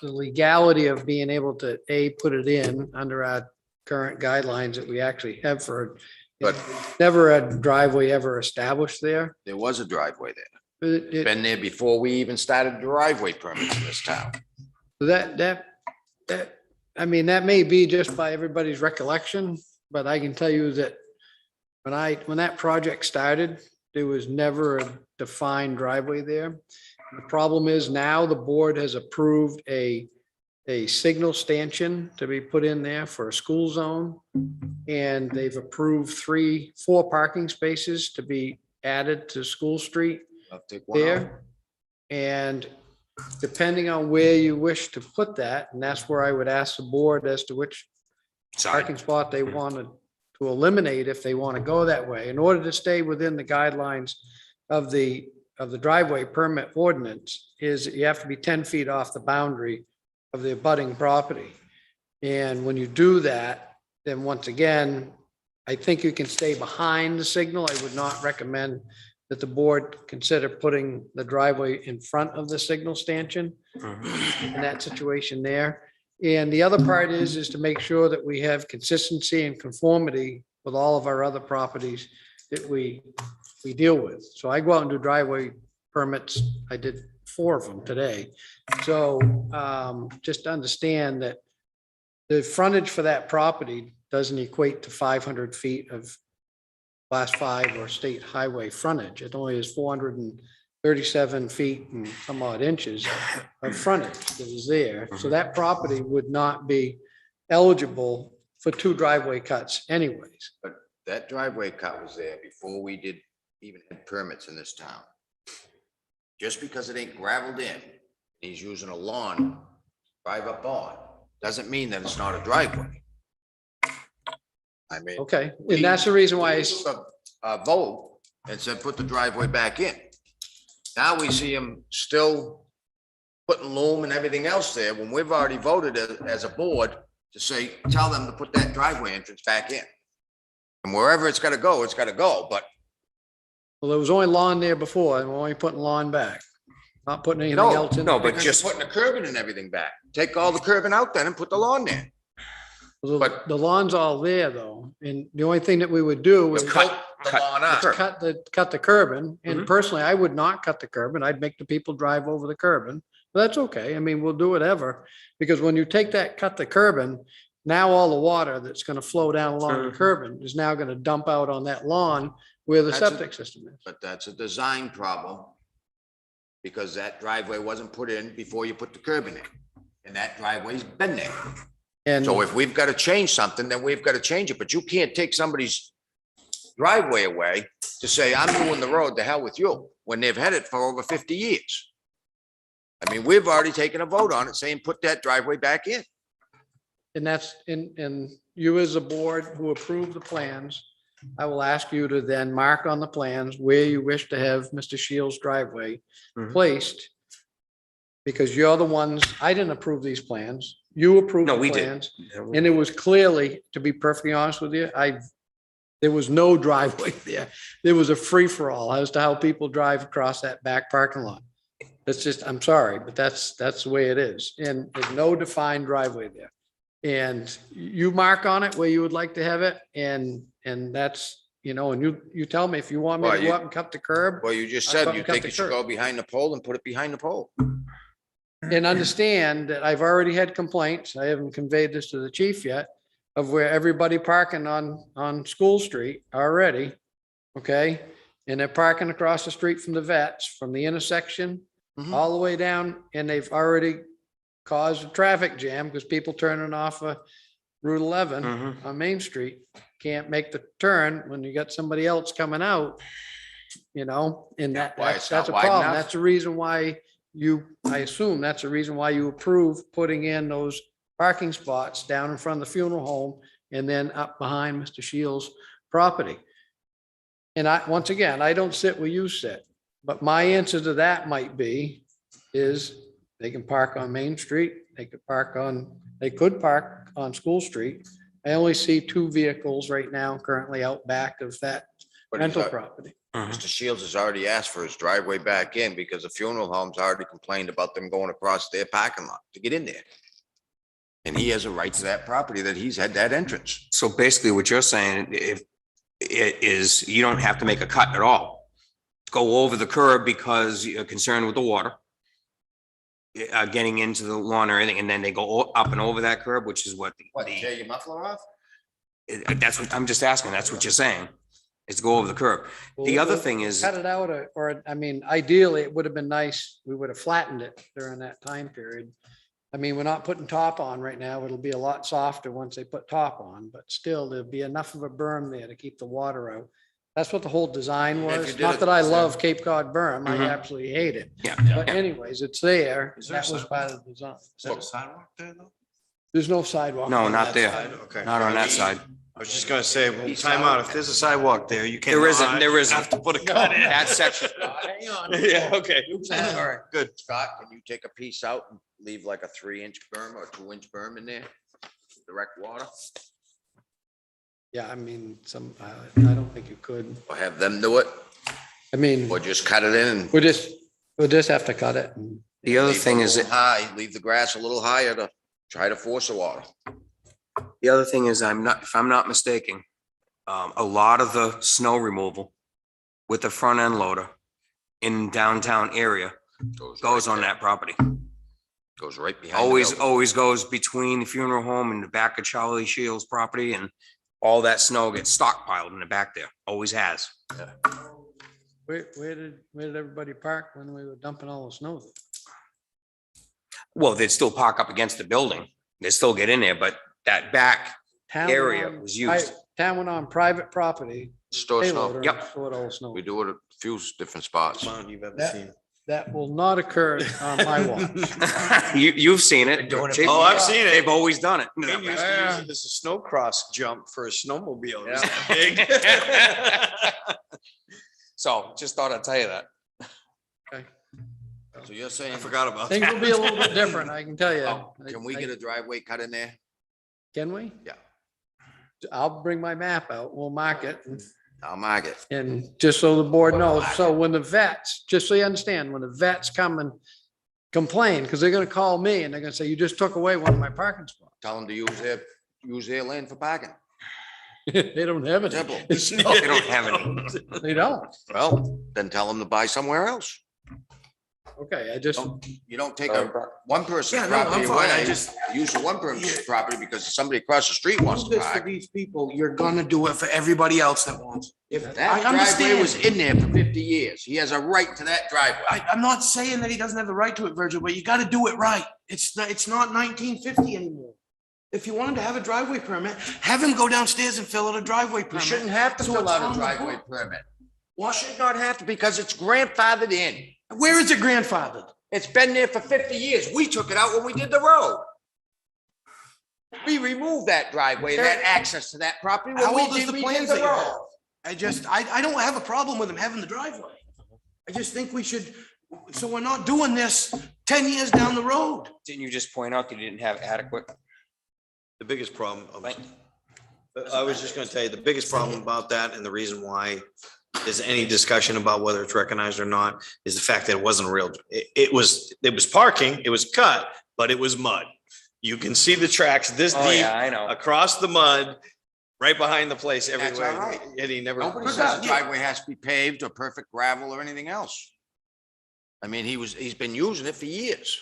the legality of being able to put it in under our current guidelines that we actually have for. But- Never a driveway ever established there. There was a driveway there. It- Been there before we even started driveway permits in this town. That, I mean, that may be just by everybody's recollection, but I can tell you that when that project started, there was never a defined driveway there. The problem is now the board has approved a signal stanchion to be put in there for a school zone. And they've approved 4 parking spaces to be added to School Street I'll take one out. there. And depending on where you wish to put that, and that's where I would ask the board as to which parking spot they wanted to eliminate if they want to go that way, in order to stay within the guidelines of the of the driveway permit ordinance is that you have to be 10 feet off the boundary of the abutting property. And when you do that, then once again, I think you can stay behind the signal. I would not recommend that the board consider putting the driveway in front of the signal stanchion in that situation there. And the other part is to make sure that we have consistency and conformity with all of our other properties that we deal with. So I go out and do driveway permits. I did 4 of them today. So just to understand that the frontage for that property doesn't equate to 500 feet of class 5 or state highway frontage. It only is 437 feet and some odd inches of frontage that is there. So that property would not be eligible for 2 driveway cuts anyways. But that driveway cut was there before we did even had permits in this town. Just because it ain't gravelled in, he's using a lawn, drive up on, doesn't mean that it's not a driveway. I mean. Okay, and that's the reason why it's, A vote and said, put the driveway back in. Now we see him still putting loom and everything else there when we've already voted as a board to say, tell them to put that driveway entrance back in. And wherever it's gotta go, but well, there was only lawn there before, and we're only putting lawn back, not putting anything no, else in. no, there. but because you're just- putting the curbing and everything back. Take all the curbing out then and put the lawn there. The the lawn's all there though, and the only thing that we would do is Cut the lawn out. cut the curbing, and Mhm. personally, I would not cut the curbing. I'd make the people drive over the curbing. But that's okay. I mean, we'll do whatever, because when you take that, cut the curbing, now all the water that's gonna flow down along the Mhm. curbing is now gonna dump out on that lawn where the That's a- septic system is. But that's a design problem. Because that driveway wasn't put in before you put the curbing in. And that driveway's been there. And So if we've got to change something, then we've got to change it, but you can't take somebody's driveway away to say, I'm doing the road, the hell with you, when they've had it for over 50 years. I mean, we've already taken a vote on it saying, put that driveway back in. And that's, and you as a board who approved the plans, I will ask you to then mark on the plans where you wish to have Mr. Shields' driveway Mhm. placed. Because you're the ones, I didn't approve these plans, you approved No, the we did. plans. And it was clearly, to be perfectly honest with you, there was no driveway there. There was a free-for-all as to how people drive across that back parking lot. That's just, I'm sorry, but that's the way it is. And there's no defined driveway there. And you mark on it where you would like to have it, and that's, and you tell me if you want me Well, to go up and cut the curb. Well, you just I said thought you we cut think the it should curb. go behind the pole and put it behind the pole. And understand that I've already had complaints, I haven't conveyed this to the chief yet, of where everybody parking on School Street already, okay? And they're parking across the street from the vets, from the intersection, Mhm. all the way down, and they've already caused a traffic jam because people turning off of Route 11 Mhm. on Main Street can't make the turn when you got somebody else coming out, and Why it's that's a not wide problem. enough? That's the reason why I assume that's the reason why you approve putting in those parking spots down in front of the funeral home and then up behind Mr. Shields' property. And once again, I don't sit where you sit, but my answer to that might be, is they can park on Main Street, they could park on School Street. I only see 2 vehicles right now currently out back of that But rental property. Mr. Shields has already asked for his driveway back in because the funeral home's already complained about them going across their parking lot to get in there. And he has a right to that property that he's had that entrance. So basically what you're saying, if it is, you don't have to make a cut at all. Go over the curb because you're concerned with the water. Getting into the lawn or anything, and then they go up and over that curb, which is what Tear your muffler off? that's what I'm just asking. That's what you're saying, is to go over the curb. The other thing is, Cut it out, or, I mean, ideally, it would have been nice, we would have flattened it during that time period. I mean, we're not putting top on right now. It'll be a lot softer once they put top on, but still, there'll be enough of a berm there to keep the water out. That's what the whole design If you was. did Not it- that I love Cape Cod berm. I Mhm. absolutely hate it. yeah, But anyways, it's there. Is there a That was sidewalk? part of the design. Is there a sidewalk there though? There's no sidewalk. no, on not that there, side. Okay. not on that side. I was just gonna say, well, time out. If there's a sidewalk there, you can't. There isn't. Have to put a cut in. That section. Hang on. Yeah, okay. All right, good. Scott, can you take a piece out and leave like a 3-inch berm or 2-inch berm in there? Direct water, Yeah, I mean, I don't think you could. or have them do it, I mean, or just cut it in and. we'll just have to cut it. And The other leave it thing a is, little high, leave the grass a little higher to try to force the water. the other thing is, if I'm not mistaken, a lot of the snow removal with the front end loader in downtown area goes right on there. that property. Goes right behind. the Always, building. always goes between the funeral home and the back of Charlie Shields' property, and all that snow gets stockpiled in the back there. Always has. where did everybody park when we were dumping all the snow? Well, they'd still park up against the building. They still get in there, but that back Town went area on was used. Town went on private property. Store snow. payloader, Yep. stored all the snow. We do it at a few different spots. You've ever That- seen. That will not occur on my watch. You've seen it. Oh, I've seen it. They've always done it. We used to use it as a snow cross jump for a snowmobile. It was that big. So just thought I'd tell you that. So you're saying, I forgot about Things that. will be a little bit different, I can tell you. oh, can we get a driveway cut in there? Can we? Yeah. I'll bring my map out, we'll mark it, I'll mark it. and just so the board knows, so when the vets, just so you understand, when the vets come and complain, because they're gonna call me and they're gonna say, you just took away one of my parking spots. Tell them to use their lane for parking. They don't have it. Simple. They don't have any. They don't. Well, then tell them to buy somewhere else. Okay, I just, You don't take a one person's Yeah, no, I'm property fine. away. I just- Use the one person's property because somebody across the street wants Do to this for park. these people, you're gonna do it for everybody else that wants. If I that driveway understand. was in there for 50 years, he has a right to that driveway. I'm not saying that he doesn't have the right to it, Virgil, but you gotta do it right. It's not 1950 anymore. If you wanted to have a driveway permit, have him go downstairs and fill out a driveway You permit. shouldn't have to So fill it's out on a the driveway book. permit. What? Should not have to because it's grandfathered in. Where is it grandfathered? It's been there for 50 years. We took it out when we did the road. We removed that driveway, and that access to that property. when How we old is did- the we plans did that you have? road. I don't have a problem with him having the driveway. I just think we should, so we're not doing this 10 years down the road. Didn't you just point out that you didn't have adequate? The biggest problem, I was just gonna tell you, the biggest problem about that and the reason why there's any discussion about whether it's recognized or not is the fact that it wasn't real. It was parking, it was cut, but it was mud. You can see the tracks this Oh, deep yeah, I know. across the mud, right behind the place That's everywhere. all right. And he never. Nobody says the driveway has to be paved or perfect gravel or anything else. I mean, he's been using it for years.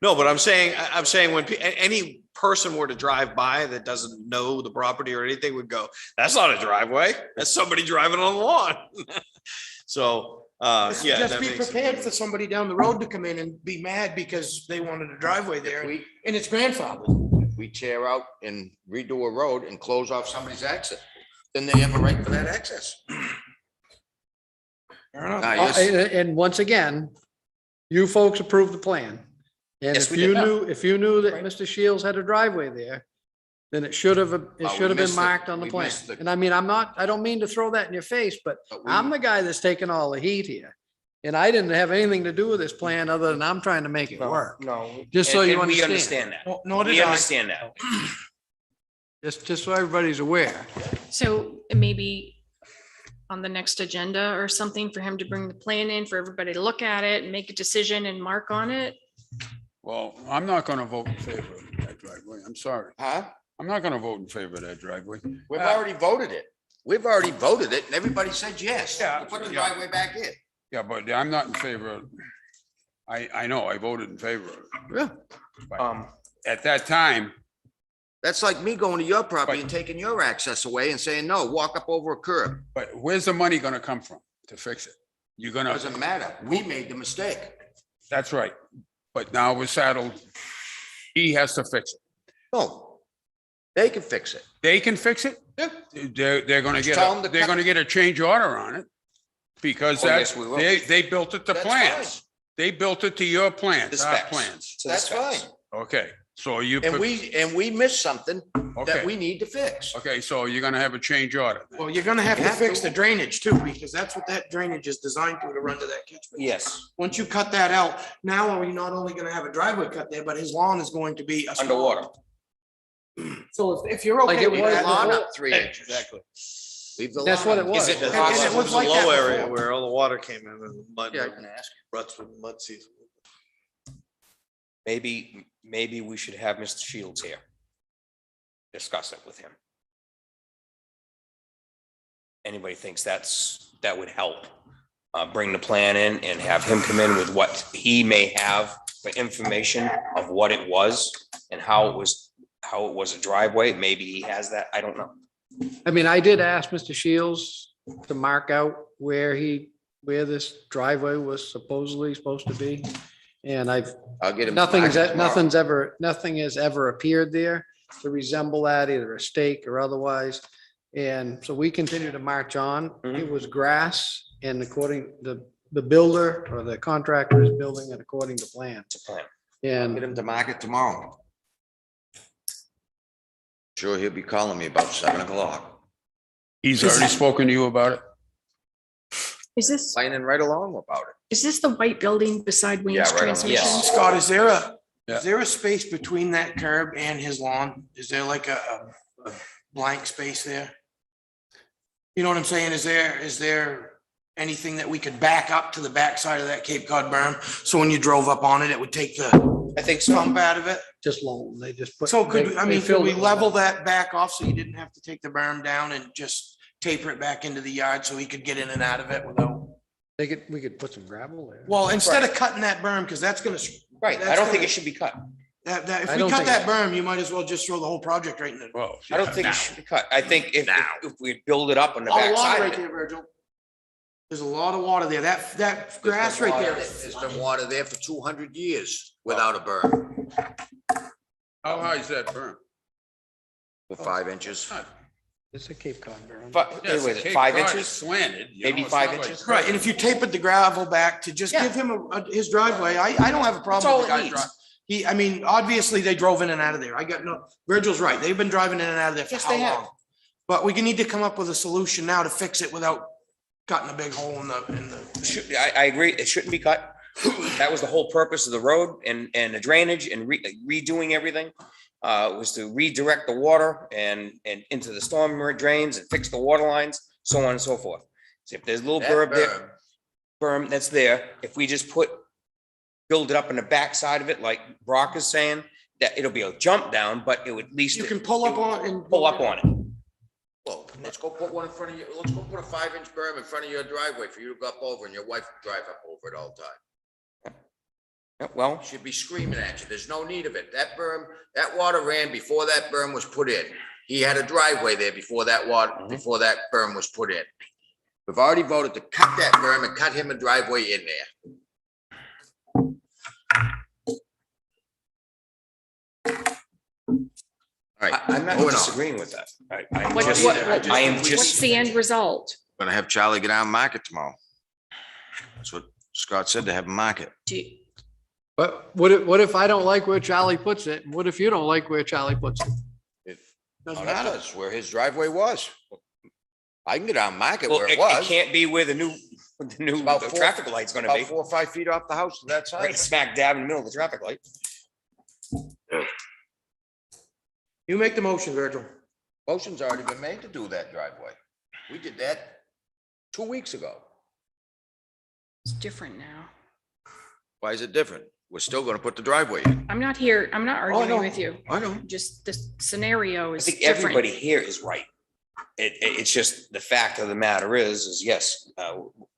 No, but I'm saying when any person were to drive by that doesn't know the property or anything would go, that's not a driveway. That's somebody driving on the lawn. So, yeah. Just that be makes it- prepared for somebody down the road to come in and be mad because they wanted a driveway there If and it's grandfathered. we tear out and redo a road and close off somebody's exit, then they have a right for that access. Fair enough. Now, yes, and once again, you folks approved the plan. And Yes, if we you did. knew that Mr. Shields had a driveway there, then it should have we been missed it. marked on the We plan. missed it. And I mean, I don't mean to throw that in your face, but I'm the guy that's taking all the heat here. And I didn't have anything to do with this plan other than I'm trying to make it work. No. Just so And- you and we understand. that. Nor did We I. understand that. Just so everybody's aware. So maybe on the next agenda or something for him to bring the plan in for everybody to look at it and make a decision and mark on it. Well, I'm not gonna vote in favor of that driveway. I'm sorry. huh? I'm not gonna vote in favor of that driveway. We've already voted it. We've already voted it and everybody said yes. Yeah, You Put the yeah. driveway back in. Yeah, but I'm not in favor of, I know, I voted in favor of it. Yeah. But at that time, That's like me going to your property and taking your access away and saying, no, walk up over a curb. but where's the money gonna come from to fix it? You're gonna, Doesn't matter. We made the mistake. that's right. But now we're saddled. He has to fix it. No, they can fix it. They can fix it? Yeah. They're gonna Just get, tell them to they're cut- gonna get a change order on it. Because Oh, that's, yes, we will. they built it to That's plans. fine. They built it to your plans, The our specs. plans. To the That's specs. fine. Okay, So you, And we missed something that okay, we need to fix. okay, so you're gonna have a change order. then. Well, you're gonna have to You have fix to. the drainage too, because that's what that drainage is designed to run to that catch basin. Yes, Once you cut that out, now are we not only gonna have a driveway cut there, but his lawn is going to be a small- underwater. So if you're Like okay it with was that. Lawn before. up 3 inches. Exactly. Leave the That's lawn what it up. was. Is it And it possible? was like that before. where all the water came in and the mud. Yeah, I can ask. Ruts with mud season. Maybe we should have Mr. Shields here. Discuss it with him. Anybody thinks that would help? Bring the plan in and have him come in with what he may have for information of what it was and how it was a driveway. Maybe he has that. I don't know. I mean, I did ask Mr. Shields to mark out where this driveway was supposedly supposed to be. And I'll get him. nothing tomorrow. has ever appeared there to resemble that, either a stake or otherwise. And so we continue to march on. It was grass, and according the builder or the contractor is building it according to plan. It's a plan. Get And him to market tomorrow. Sure, he'll be calling me about 7 o'clock. He's already spoken to you about it? Is this, Lining right along about it. is this the white building beside Wayne's Yeah, right on. Transmission? Yes. Scott, is there Yeah. a space between that curb and his lawn? Is there like a blank space there? You know what I'm saying? Is there anything that we could back up to the backside of that Cape Cod berm? So when you drove up on it, it would take the I think so. stump out of it? just loan, they just put. So could, they- I they mean, could filled we it with level loan. that back off so you didn't have to take the berm down and just taper it back into the yard so he could get in and out of it without? We could put some gravel there. Well, instead of cutting that berm, because that's gonna. Right. I don't think it should be cut. If I we don't cut think that berm, you might as well just throw the whole project right in the. Well. I don't think now. it should be cut. I think if Now. we build it up on the All the back water side right of it. there, Virgil. There's a lot of water there. That grass right there. There's been water there for 200 years without a berm How high is that berm? for 5 inches. It's a Cape Cod berm. But, Yes, was it Cape 5 Cod is inches? Slanted. you Maybe know, it's 5 not like- inches? Right, and if you tapered the gravel back to just Yeah. give him his driveway, I don't have a That's problem all with the it guy's needs. drive. I mean, obviously they drove in and out of there. I got no, Virgil's right. They've been driving in and out of there for Yes, how they have. long? But we need to come up with a solution now to fix it without cutting a big hole in the. I agree. It shouldn't be cut. That was the whole purpose of the road and the drainage and redoing everything. Was to redirect the water and into the storm drains and fix the water lines, so on and so forth. So if there's a little That berm there, berm that's there, if we just build it up in the backside of it, like Brock is saying, that it'll be a jump down, but it would at least. You can pull up on and. Pull up on it. Well, let's go put one in front of you. Let's go put a 5-inch berm in front of your driveway for you to go up over and your wife to drive up over it all the time. Yeah, well, She'd be screaming at you. There's no need of it. That berm, that water ran before that berm was put in. He had a driveway there before that water, before that berm was put in. We've already voted to cut that berm and cut him a driveway in there. All right, I'm not moving on. disagreeing with that. I'm What- just- what- I am What's just, the end result? Gonna have Charlie get out and market tomorrow. That's what Scott said, to have him market. Do you- But what if I don't like where Charlie puts it? What if you don't like where Charlie puts it? Oh, that does, where his driveway was. I can get out and market well, where it it was. can't be where the new About four- traffic light's gonna About be. 4 or 5 feet off the house to that Right side. smack dab in the middle of the traffic light. You make the motion, Virgil. Motion's already been made to do that driveway. We did that 2 weeks ago. It's different now. Why is it different? We're still gonna put the driveway in. I'm not here, I'm not no. arguing with you. I know. Just the scenario I is think different. everybody here is right. It's just the fact of the matter is yes,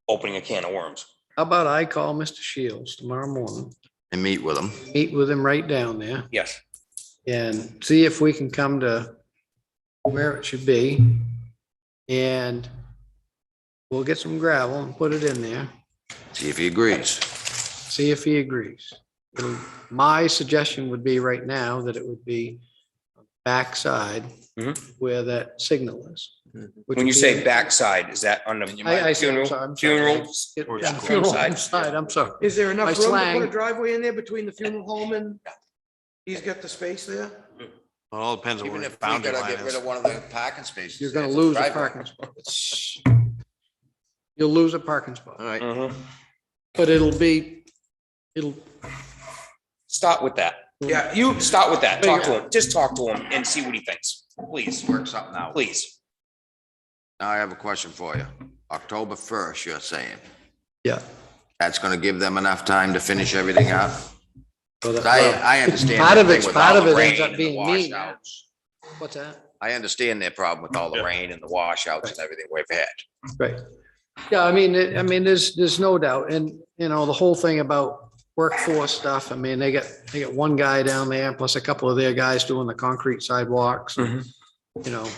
opening a can of worms. How about I call Mr. Shields tomorrow morning, And meet with them. meet with him right down there Yes. and see if we can come to where it should be. And we'll get some gravel and put it in there, See if he agrees. see if he agrees. My suggestion would be right now that it would be backside Mhm. where that signal is. which When you would say be- backside, is that on the I see, I'm funeral, sorry, I'm sorry. funerals? Yeah, Yeah, funeral side. home side, I'm sorry. Is there enough My room to slang. put a driveway in there between the funeral home and? He's got the space there? It all depends on Even where if the we boundary gotta line get rid is. of one of the parking spaces. You're gonna there for the lose a driveway. parking spot. You'll lose a parking spot, All right, but it'll, Start with that. Yeah, You start with that. Talk to him. Just talk to him and see what he thinks. Please, work something out. please. Now I have a question for you. October 1st, you're saying. yeah. That's gonna give them enough time to finish everything up? So that- I understand. Part of the it's, thing with part all of the it ends rain up and the being me. washouts. What's that? I understand their problem with all the rain and the washouts and everything we've had. Right. Yeah, I mean, there's no doubt. And, you know, the whole thing about workforce stuff, I mean, they got one guy down there, plus a couple of their guys doing the concrete sidewalks, you know,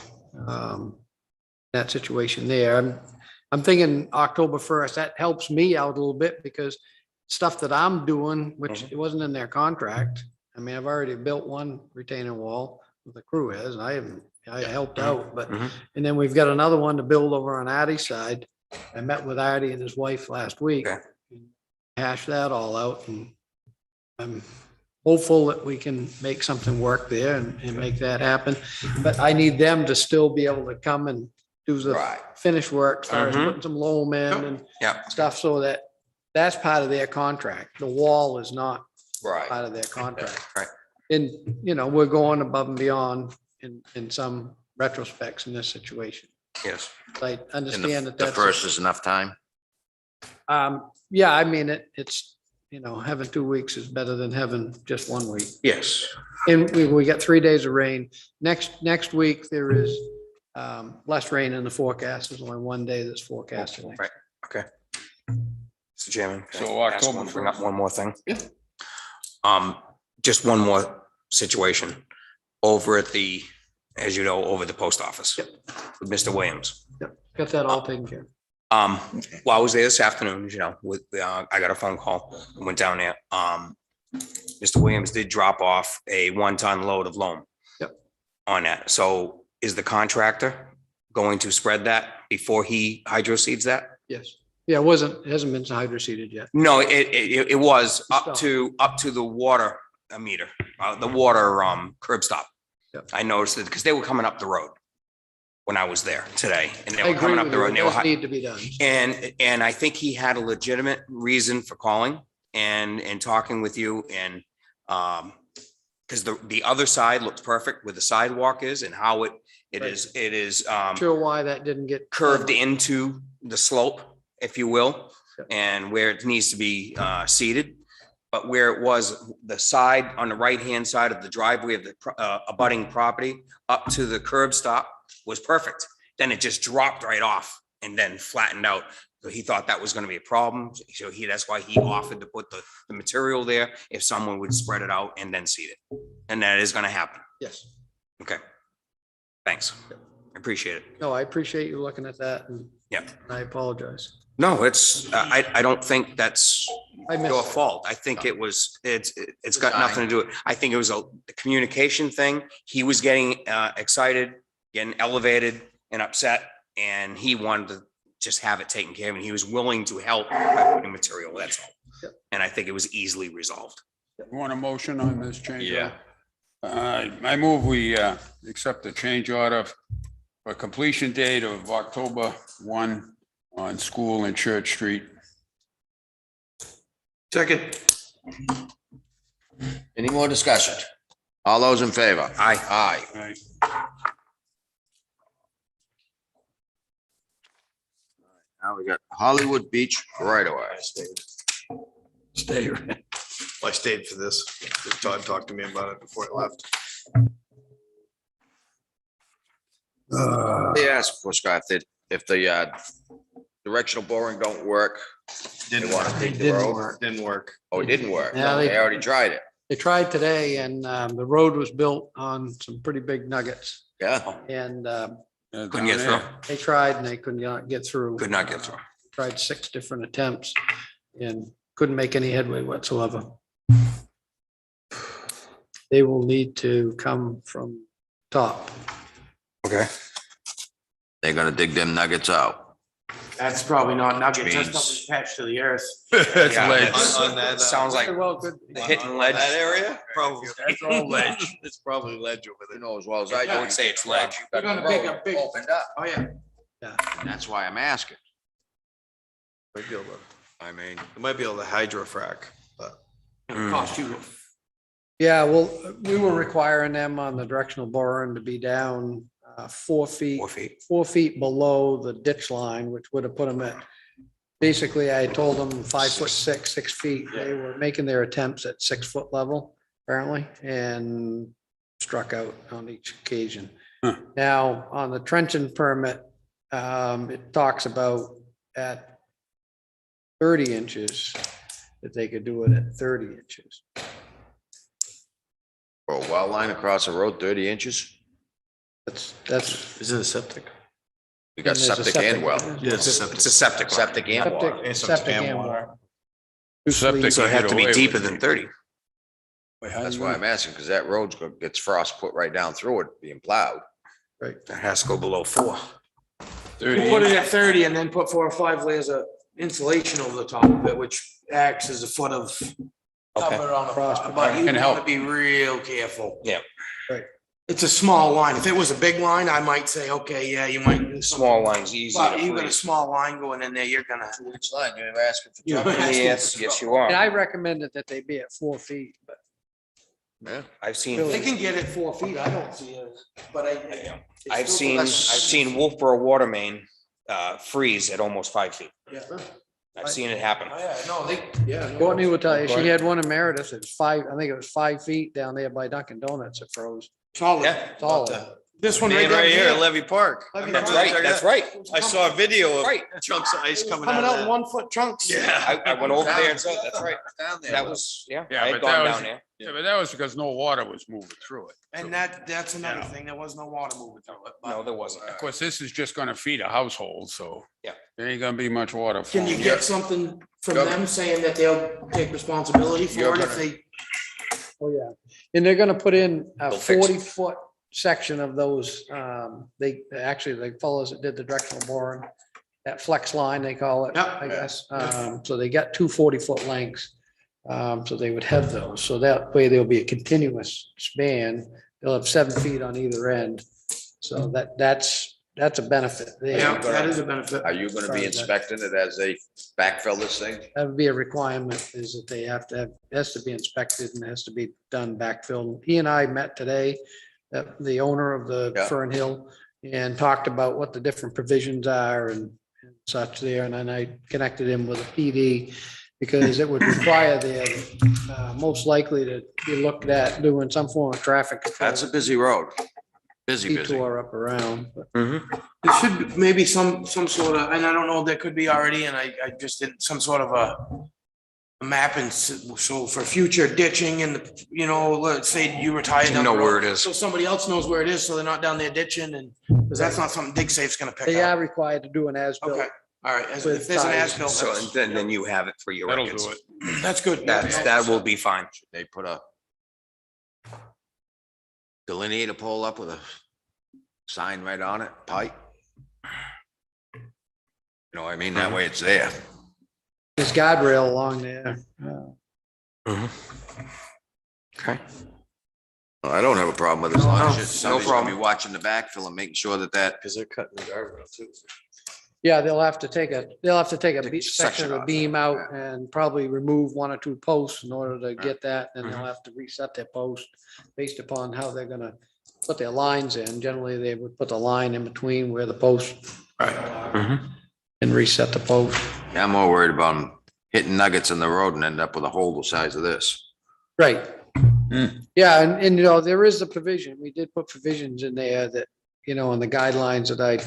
that situation there. I'm thinking October 1st, that helps me out a little bit because stuff that I'm doing, which it wasn't in their contract. I mean, I've already built one retaining wall, the crew is, and I helped out, but, and then we've got another one to build over on Artie's side. I met with Artie and his wife last week. Okay. Hash that all out, and I'm hopeful that we can make something work there and make that happen. But I need them to still be able to come and do the Right. finish work, as far as Mhm. putting some loam in and Yeah. stuff, so that's part of their contract. The wall is not Right. part of their contract. Right. And, you know, we're going above and beyond in some retrospects in this situation. Yes. I And understand that the that's. first is enough time? Yeah, I mean, it's, you know, having 2 weeks is better than having just 1 week. Yes. And we got 3 days of rain. Next week, there is less rain in the forecast. There's only 1 day that's forecasted. Right. Okay. Mr. Chairman. can I So ask October one- Bring up 1st. one more thing. Just one more situation over at the, as you know, over the post office. With Mr. Williams. Got that all taken care of. While I was there this afternoon, you know, with, I got a phone call, went down there. Mr. Williams did drop off a 1-ton load of loam. Yep. On that. So is the contractor going to spread that before he hydro seeds that? Yes. Yeah, it hasn't been hydro seeded yet. No, it was up Stop. to the water meter, the water curb stop. Yep. I noticed it because they were coming up the road when I was there today, and they I were agree coming up with the you. road. It And they were does need to be done. and I think he had a legitimate reason for calling and talking with you, and because the other side looks perfect where the sidewalk is and how it is Sure why that didn't get. curved into the slope, if you will, Yep. and where it needs to be seated. But where it was, the side on the right-hand side of the driveway of the abutting property up to the curb stop was perfect. Then it just dropped right off and then flattened out. So he thought that was gonna be a problem. So that's why he offered to put the material there if someone would spread it out and then seed it. And that is gonna happen. Yes. Okay. Thanks. I appreciate it. No, I appreciate you looking at that, and Yeah. I apologize. No, it's, I don't think that's I missed your it. fault. I think it's got nothing to do with, I think it was the communication thing. He was getting excited, getting elevated and upset, and he wanted to just have it taken care of, and he was willing to help by putting material, that's all. Yep. And I think it was easily resolved. You want a motion on this change? Yeah. I move we accept the change order for completion date of October 1 on School and Church Street. Second. Any more discussion? All those in favor? Aye. Aye. Right. Now we got Hollywood Beach right away. Stay. Well, I stayed for this. Todd talked to me about it before I left. They asked for Scott that if the directional boring don't work, they want to dig the Didn't road. work. Didn't work. Oh, it didn't work. Yeah, They already tried it. They tried today, and the road was built on some pretty big nuggets, Yeah. and Couldn't get through. they tried and they couldn't get through. Could not get through. Tried 6 different attempts and couldn't make any headway whatsoever. They will need to come from top. Okay. They're gonna dig them nuggets out. That's probably not nuggets. That's Means- probably attached to the earth. That's Yeah, ledge. that's- On that, Sounds like Well, good. hitting ledge. That area, probably. That's all ledge. It's probably ledge over You there. know as well as I do. I would say it's ledge. You've got You're gonna the pick road a big- Opened up. Oh, yeah. And that's why I'm asking. Might be able to, I mean, it might be able to hydrofrack, but. It'll cost you. Yeah, well, we were requiring them on the directional boring to be down 4 feet. 4 feet. 4 feet below the ditch line, which would have put them at, basically, I told them 5'6", 6 feet. They were making their attempts at 6 foot level, apparently, and struck out on each occasion. Huh. Now, on the trenching permit, it talks about at 30 inches, that they could do it at 30 inches. for a well line across the road, 30 inches. That's. Is it a septic? You got and there's a septic and well. Yeah, it's a septic. It's a septic. line. Septic and water. Septic, And some septic dam and water. water. Septic. So it have to be Get away deeper with than it. 30. That's why I'm asking, because that road's gets frost put right down through it being plowed. It has to go below 4. You 30 put it at 30 and then put 4 or 5 layers of insulation over the top of it, which acts as a foot of cover on the Frost front, but you Can help. want to be real careful. Yeah. Right. It's a small line. If it was a big line, I might say, okay, yeah, you might do something. Small line's easy But to you got a freeze. small line going in there, you're gonna. Which line? You're asking for You're trouble? asking Yes, for yes, you And I are. recommended that they be at 4 feet, but Yeah. I've seen, They can get it 4 feet. I don't see it, but I. I've seen Wolfboro water main, freeze at almost 5 feet. Yeah. I've seen it happen. Oh, yeah, no, they, yeah. no. Courtney will tell you, she had one in Meredith, it's 5, I think it was 5 feet down there by Dunkin' Donuts, it froze. Solid. Yeah. Solid. This one Man, right down right here, here. Levy Park. Levy That's Park. right, that's right. I saw a video of Right. chunks of ice coming Coming out out in of 1 foot chunks. that. Yeah. I went over there and saw, that's right. Down there. That was, yeah, Yeah, I had but gone that was- down there. Yeah, but that was because no water was moving through it. And that's another Yeah. thing. There was no water moving through it. but- No, there wasn't. Of course, this is just gonna feed a household, so. Yeah. There ain't gonna be much water. Can you flowing. get something from Yep. them saying that they'll take responsibility You're for it if gonna- they? Oh, yeah. And they're gonna put in a They'll fix it. 40-foot section of those, they, actually, the fellows that did the directional boring, that flex line, they call it, Yep. I guess. So they got 2 40-foot lengths. So they would have those. So that way there'll be a continuous span. They'll have 7 feet on either end. So that's a benefit there. Yeah, that is a benefit. Are you gonna be inspecting it as they backfill this thing? That would be a requirement, is that they have to have, has to be inspected and has to be done backfilled. He and I met today, the owner of the Yeah. Fern Hill, and talked about what the different provisions are and such there. And then I connected him with a PD, because it would require their, most likely to be looked at doing some form of traffic control. That's a busy road. Busy. Detour up around, but There should maybe some sort of, and I don't know, there could be already, and I just did some sort of a map and so for future ditching and, let's say you retire. You down know the where road, it is. So somebody else knows where it is, so they're not down there ditching and, because that's not something DigSafe's gonna pick they up. are required to do an as-built. Okay, all right, if With there's an ties. as-built, So that's, then you have it for your That'll records. do it. that's good. That will be fine. They put a delineator pole up with a sign right on it, pipe. You know what I mean? That way it's there. There's guardrail along there. Okay. Well, I don't have a problem with it as long as No, you- somebody's no gonna be problem. watching the backfill and making sure that Because they're cutting the guardrail too. Yeah, they'll have to take a Take a section section of the off, beam yeah. out and probably remove 1 or 2 posts in order to Right. get that. And Mm-hmm. they'll have to reset their post based upon how they're gonna put their lines in. Generally, they would put the line in between where the post Mhm. and reset the post. Yeah, I'm more worried about them hitting nuggets in the road and end up with a hole the size of this. Right. Hmm. Yeah, and there is a provision. We did put provisions in there that, in the guidelines that I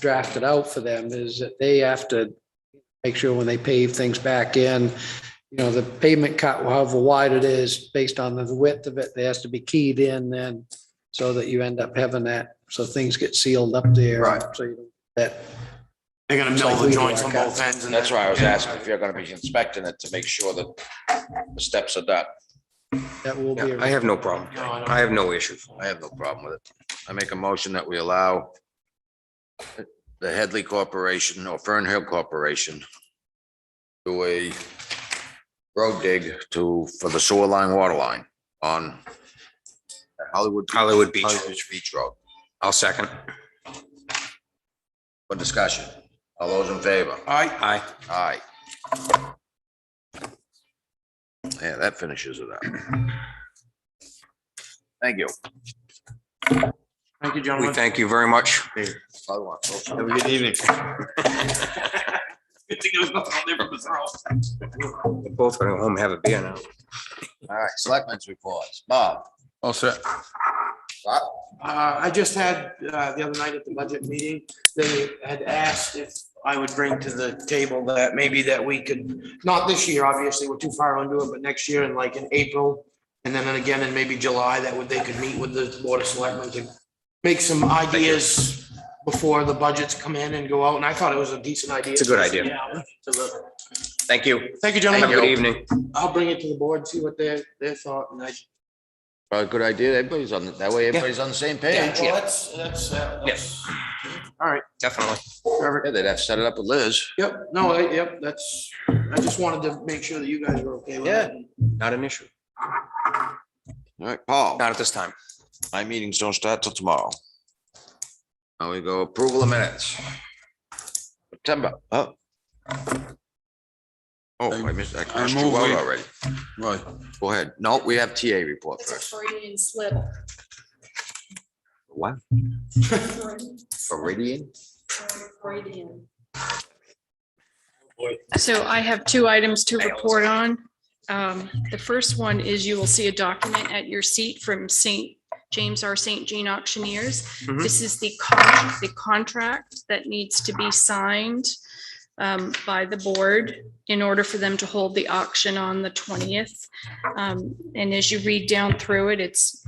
drafted out for them is that they have to make sure when they pave things back in, the pavement cut, however wide it is, based on the width of it, there has to be keyed in then so that you end up having that, so things get sealed up there. Right. So you don't, that, They're gonna mill the joints on both ends. and That's then- why I was asking if you're gonna be inspecting it to make sure that the steps are done. that will be. Yeah, I have no problem. No, I don't- I have no issue. I have no problem with it. I make a motion that we allow the Headley Corporation or Fern Hill Corporation do a road dig for the sewer line, water line on Hollywood Beach. Beach Road. I'll second. For discussion. All those in favor? Aye. Aye. Aye. Yeah, that finishes it up. Thank you. Thank you, We gentlemen. thank you very much. Have a good evening. Good thing there was nothing on there from his house. We're both going home and have a beer now. All right, selectmen's reports. Bob? All set. Bob? I just had, the other night at the budget meeting, they had asked if I would bring to the table that maybe that we could, not this year, obviously, we're too far into it, but next year and like in April. And then again in maybe July, they could meet with the Board of Selectmen to make some ideas before the budgets come in and go out. And I thought it was a decent idea. It's a good idea. Yeah. Thank you. Thank you, Have a gentlemen. good evening. I'll bring it to the board, see what their thought and I. Probably a good idea. Everybody's that way everybody's on the same page. Well, that's. All right, Definitely. perfect. Yeah, they'd have to set it up with Liz. Yep, no, yep, I just wanted to make sure that you guys were okay with it. Not an issue. All right, Paul, Not at this time. my meetings don't start till tomorrow. Now we go approval of minutes. September, oh. Oh, I missed, I crossed you move out we- already. Right. Go ahead. No, we have TA report It's a first. Freudian slip. What? Meridian? Freudian. So I have two items to report on. The first one is you will see a document at your seat from James R. St. Jean Auctioneers. Mhm. This is the contract that needs to be signed by the board in order for them to hold the auction on the 20th. And as you read down through it, it's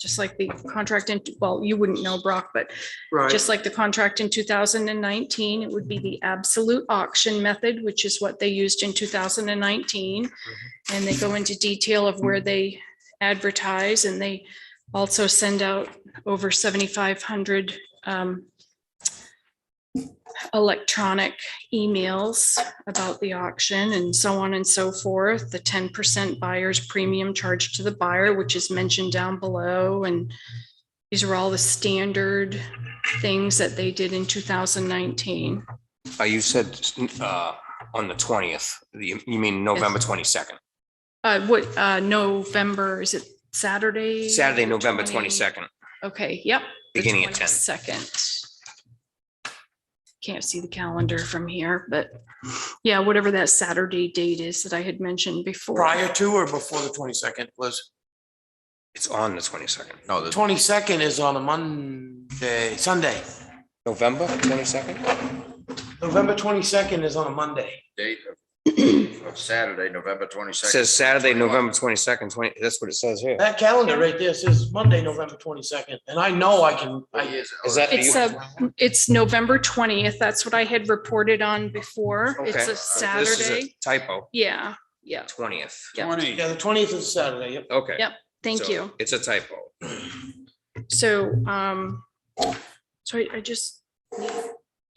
just like the contract well, you wouldn't know, Brock, but Right, just like the contract in 2019, it would be the absolute auction method, which is what they used in 2019. And they go into detail of where they advertise, and they also send out over 7,500 electronic emails about the auction and so on and so forth. The 10% buyer's premium charged to the buyer, which is mentioned down below. And these are all the standard things that they did in 2019. You said on the 20th, you mean November 22nd? November, is it Saturday? Saturday, November 20? 22nd. Okay, yep. the Beginning at 10. 22nd. Can't see the calendar from here, but yeah, whatever that Saturday date is that I had mentioned before. prior to or before the 22nd was, It's on the 22nd. No, the 22nd is on a Sunday. November 22nd? November 22nd is on a Monday. date of Saturday, November 22nd. It says Saturday, November 22nd, that's what it says here. That calendar right there says Monday, November 22nd, and I know I can, Is that? It's November 20th. That's what I had reported on before. It's Okay. a This is Saturday. a typo, Yeah, 20th. Yep. 20. yeah, the 20th is Saturday, yep. Okay. Yep. Thank So you. It's a typo. So, so I just,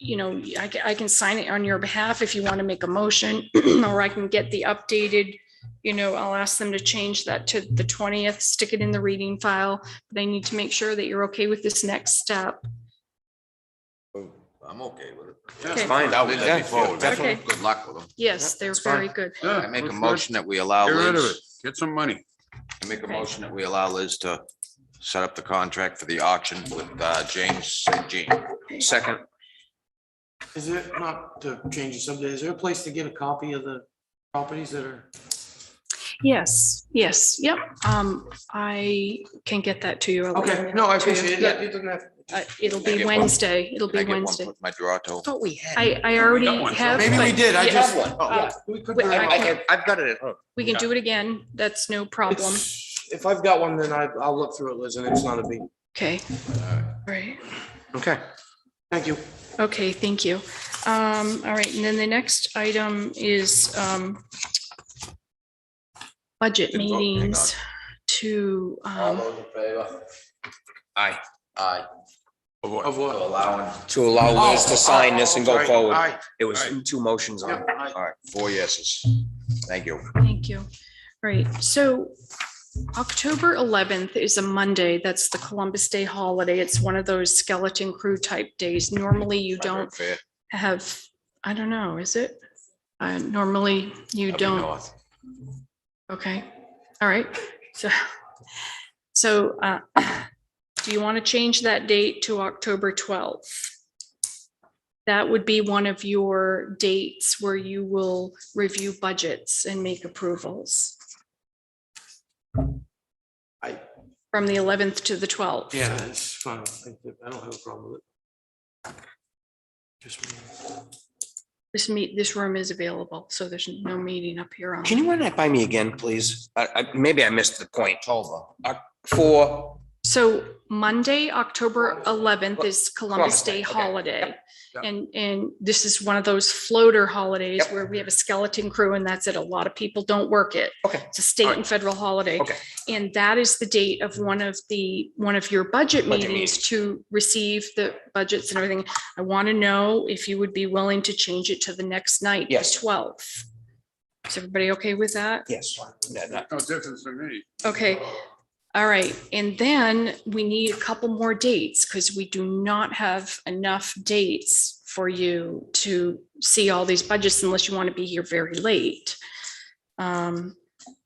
I can sign it on your behalf if you want to make a motion, or I can get the updated, I'll ask them to change that to the 20th, stick it in the reading file. But I need to make sure that you're okay with this next step. I'm okay with it. Okay. Fine. That was Yeah, before. definitely. Good luck with them. Yes, they're that's fine. very good. Yeah, I make a looks good. motion that we allow Get rid of it. Liz, Get some money. I make a Okay. motion that we allow Liz to set up the contract for the auction with James St. Jean. Second, Is there, not to change the subject, is there a place to get a copy of the properties that are? Yes, yep. I can get that to you. I'll Okay, email no, I to you. appreciate it. Yep. Yeah, it doesn't have. It'll I be get one? Wednesday. It'll Can I be get one Wednesday. put in my drawer too? thought we had. I already got one, so have. Maybe we but did, I yeah, just. one. Oh, yeah, we could Wait, very I well. can- I've got it at home. We can do it again. That's no problem. If I've got one, then I'll look through it, Liz, and it's not a big, Okay, right. Okay. thank you. Okay, thank you. All right, and then the next item is budget Didn't vote, hang on. meetings to, All those in favor? Aye. Aye. Of what? Of what? Allowing, To allow Liz to sign this and go Sorry. forward. Aye. It was Aye. two motions on. Yep, it. aye. all right, 4 yeses. Thank you. Thank you. Right, so October 11th is a Monday. That's the Columbus Day holiday. It's one of those skeleton crew type days. Normally you don't Fair. have, I don't know, is it? Normally you That'd be don't. north. Okay, all right. So do you want to change that date to October 12th? That would be one of your dates where you will review budgets and make approvals. I- From the 11th to the 12th. Yeah, that's fine. I don't have a problem with it. Just me. This room is available, so there's no meeting up here on. Can you run that by me again, please? Maybe I missed the point. October. For, So Monday, October 11th is Columbus Columbus Day, Day okay. holiday. Yep. And this is one of those floater holidays Yep. where we have a skeleton crew and that's it. A lot of people don't work it. okay, It's a state Alright. and federal holiday. okay, And that is the date of one of your budget Budget meetings meetings. to receive the budgets and everything. I want to know if you would be willing to change it to the next night, the Yes. 12th. Is everybody okay with that? yes. No difference to me. Okay. All right. And then we need a couple more dates because we do not have enough dates for you to see all these budgets unless you want to be here very late.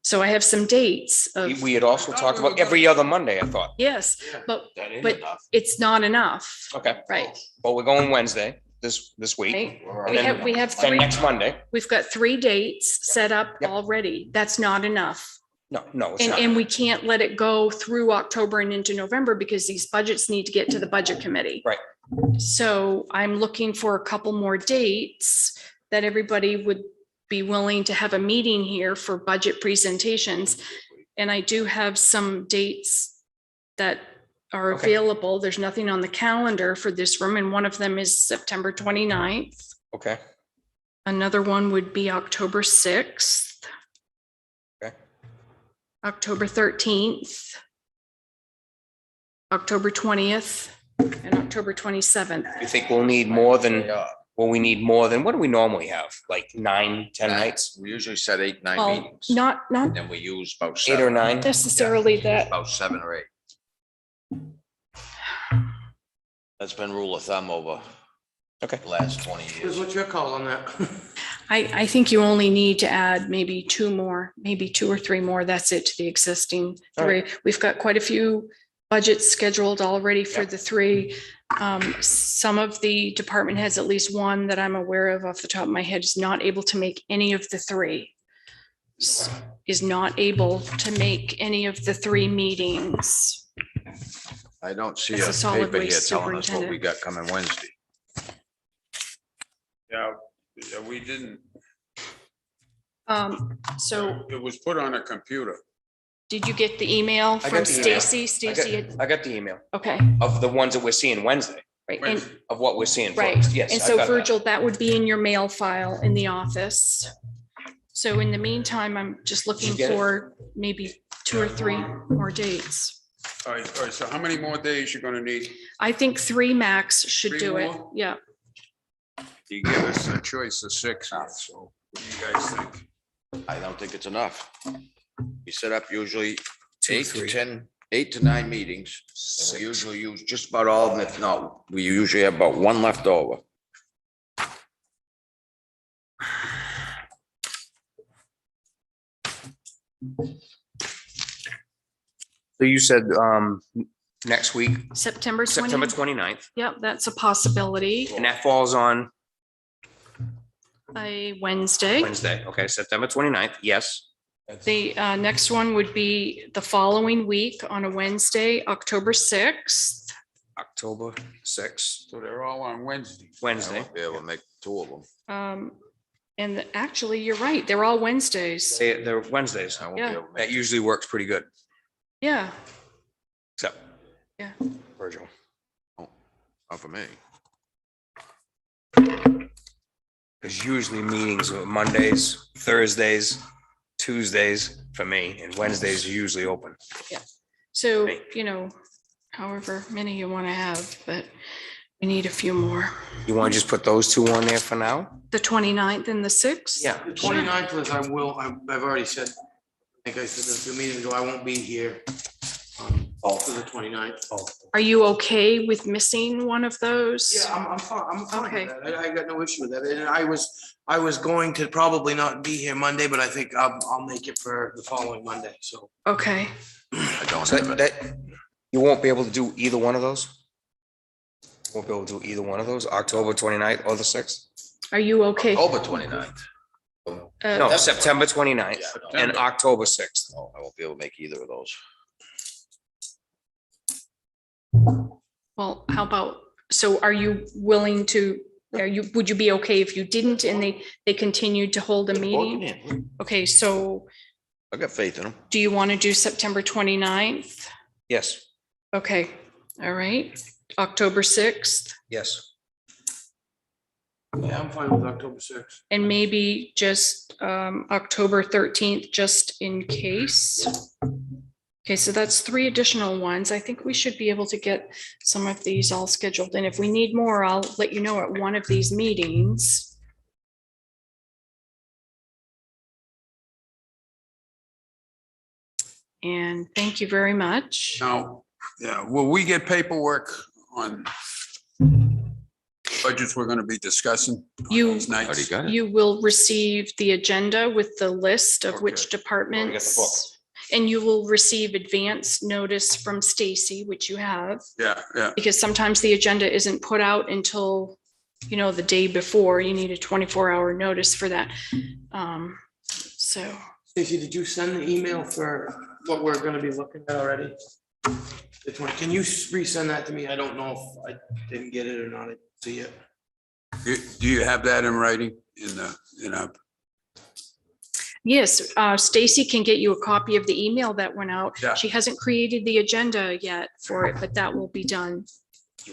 So I have some dates of, We had also talked about every other Monday, I thought. yes, but That ain't But- enough. it's not enough, Okay, right? but we're going Wednesday this week. Right? We're We on- have Then three, next Monday. we've got 3 dates set up Yep. already. That's not enough. No, it's not. And we can't let it go through October and into November because these budgets need to get to the budget committee. Right. So I'm looking for a couple more dates that everybody would be willing to have a meeting here for budget presentations. And I do have some dates that are Okay. available. There's nothing on the calendar for this room, and one of them is September 29th. Okay, Another one would be October 6th. Okay. October 13th. October 20th and October 27th. you think we'll need more than, Yeah. what do we normally have? Like 9, 10 nights, We usually set 8, 9 Well, meetings. not And then we use about 8 or 7. 9? necessarily that, About 7 or 8. That's been rule of thumb over Okay. the last 20 Here's years. what your call on that. I think you only need to add maybe 2 more, maybe 2 or 3 more. That's it to the existing All 3. We've got quite a few budgets scheduled already for Yep. the 3. Some of the department heads, at least one that I'm aware of off the top of my head, is not able to make any of the 3. Is not able to make any of the 3 meetings. I don't see As a a solid paper here waste telling us what we superintendent. got coming Wednesday. Yeah, we didn't, So it was put on a computer. did you get the email I from got the email. Stacy? Stacy, I got the email okay, of the ones that we're seeing Wednesday, right. And of what we're seeing right. first. Yes. And I so got that. Virgil, that would be in your mail file in the office. So in the meantime, I'm just looking get it? for maybe 2 or 3 more dates. All right, so how many more days you're gonna need? I think 3 max should 3 do it. more? Yeah. You give us a choice of 6, so what do you guys think? I don't think it's enough. We set up usually 2, 8 to 3. 10, 8 to 9 meetings. And we usually use just about all of them. If not, we usually have about 1 left over. So you said, next week, September 20. September 29th, Yep, that's a possibility. and that falls on A Wednesday. Wednesday. Okay, September 29th. Yes. The next one would be the following week on a Wednesday, October 6th. October 6th, So they're all on Wednesday. I Wednesday. won't be able to make 2 of them. And actually, you're right, they're all Wednesdays. They're Wednesdays. I won't be Yeah. able to make. That usually works pretty good, Yeah, except Yeah. Virgil. Not for me. Because usually meetings are Mondays, Thursdays, Tuesdays for me, and Wednesdays are usually open. so, Right. you know, however many you want to have, but we need a few more. You want to just put those two on there for now? The 29th and the 6th? Yeah. The 29th was, I've already said, I think I said this a few meetings ago, I won't be here. For the 29th. Are you okay with missing one of those? Yeah, I'm fine, Okay. with that. I got no issue with that. And I was going to probably not be here Monday, but I think I'll make it for the following Monday, so. Okay, I don't So have it. that, you won't be able to do either one of those? Won't be able to do either one of those, October 29th or the 6th? are you okay? October 29th. No, September 29th and October 6th. No, I won't be able to make either of those. Well, how about, so are you willing to, would you be okay if you didn't and they continued to hold a meeting? Okay, so I got faith in them. do you want to do September 29th? Yes, Okay, all right. October 6th, yes. Yeah, I'm fine with October 6th. and maybe just October 13th, just in case. Okay, so that's 3 additional ones. I think we should be able to get some of these all scheduled. And if we need more, I'll let you know at one of these meetings. And thank you very much. Now, yeah, will we get paperwork on budgets we're gonna be discussing? on You- these Already nights? got it. You will receive the agenda with the list of which Okay. departments. And you will receive advance notice from Stacy, which you have, Yeah, yeah. because sometimes the agenda isn't put out until, you know, the day before. You need a 24-hour notice for that. So, Stacy, did you send the email for what we're gonna be looking at already? The 20, can you resend that to me? I don't know if I didn't get it or not. I didn't see it. Do you have that in writing in a, yes, Stacy can get you a copy of the email that went out. Yeah. She hasn't created the agenda yet for it, but that will be done.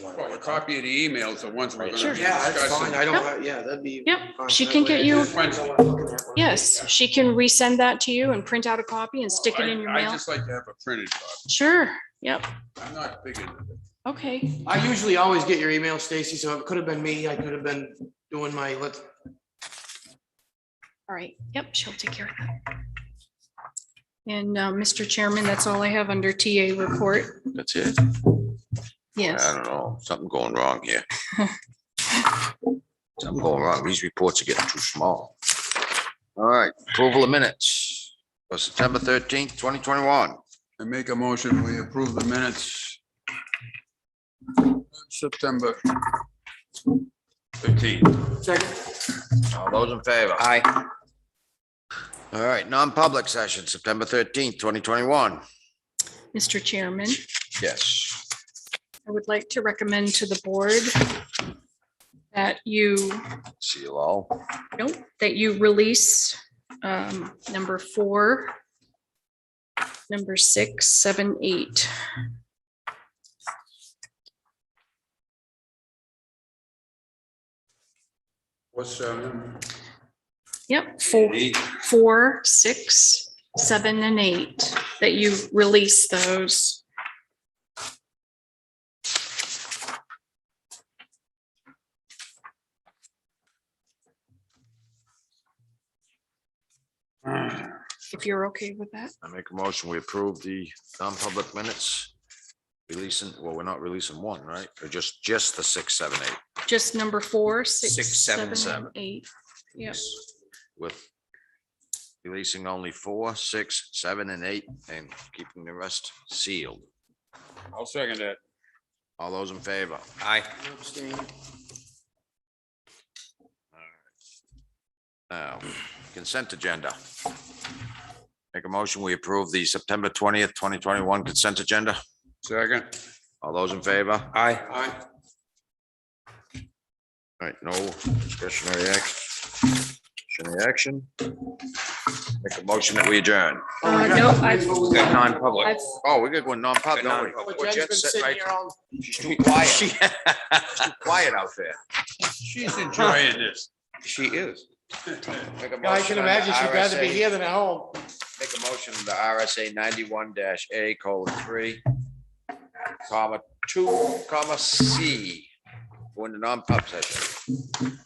well, a copy of the emails, the ones we're Sure. gonna be Yeah, that's fine. discussing? I don't, yeah, that'd be. Yep, fine. she That can way get I you- just know what I'm looking at when I- Yes, she can resend that to you and print out a copy and stick it in your I mail. just like to have a printed copy. Sure, yep, I'm not big into it. okay. I usually always get your email, Stacy, so it could have been me. I could have been doing my, All right, yep, she'll take care of that. And Mr. Chairman, that's all I have under TA report. That's it. Yes. I don't know, something going wrong here. Something going wrong. These reports are getting too small. All right, approval of minutes for September 13th, 2021. I make a motion, we approve the minutes. September 13th. second, All those in favor? Aye. All right, non-public session, September 13th, 2021. Mr. Chairman, Yes. I would like to recommend to the board that you, See you all. nope, that you release number 4, number 6, 7, 8. What's, Yep, 4, 6, 7, and 8, that you release those. If you're okay with that. I make a motion, we approve the non-public minutes. Releasing, well, we're not releasing one, right? Or just the 6, 7, 8 Just number 4, 6, 6, 7, 7, and 8. Yep. with releasing only 4, 6, 7, and 8 and keeping the rest sealed. I'll second that. All those in favor? Aye. abstain. Now, consent agenda. Make a motion, we approve the September 20th, 2021 consent agenda. Second. All those in favor? Aye. Aye. All right, no discretionary action. Make a motion that we adjourn. No, I've, Got non-public. I've, Oh, we got one non-public. Good don't we? non-public. Well, Jen's been Jen's sitting sitting right- here all. She's too quiet. She's too quiet out there. She's enjoying this. She is. Make a Yeah, I motion can on imagine the she'd rather be RSA here than at home. Make a motion, the RSA 91-A:3. comma, 2, comma, C. Go into non-pub session.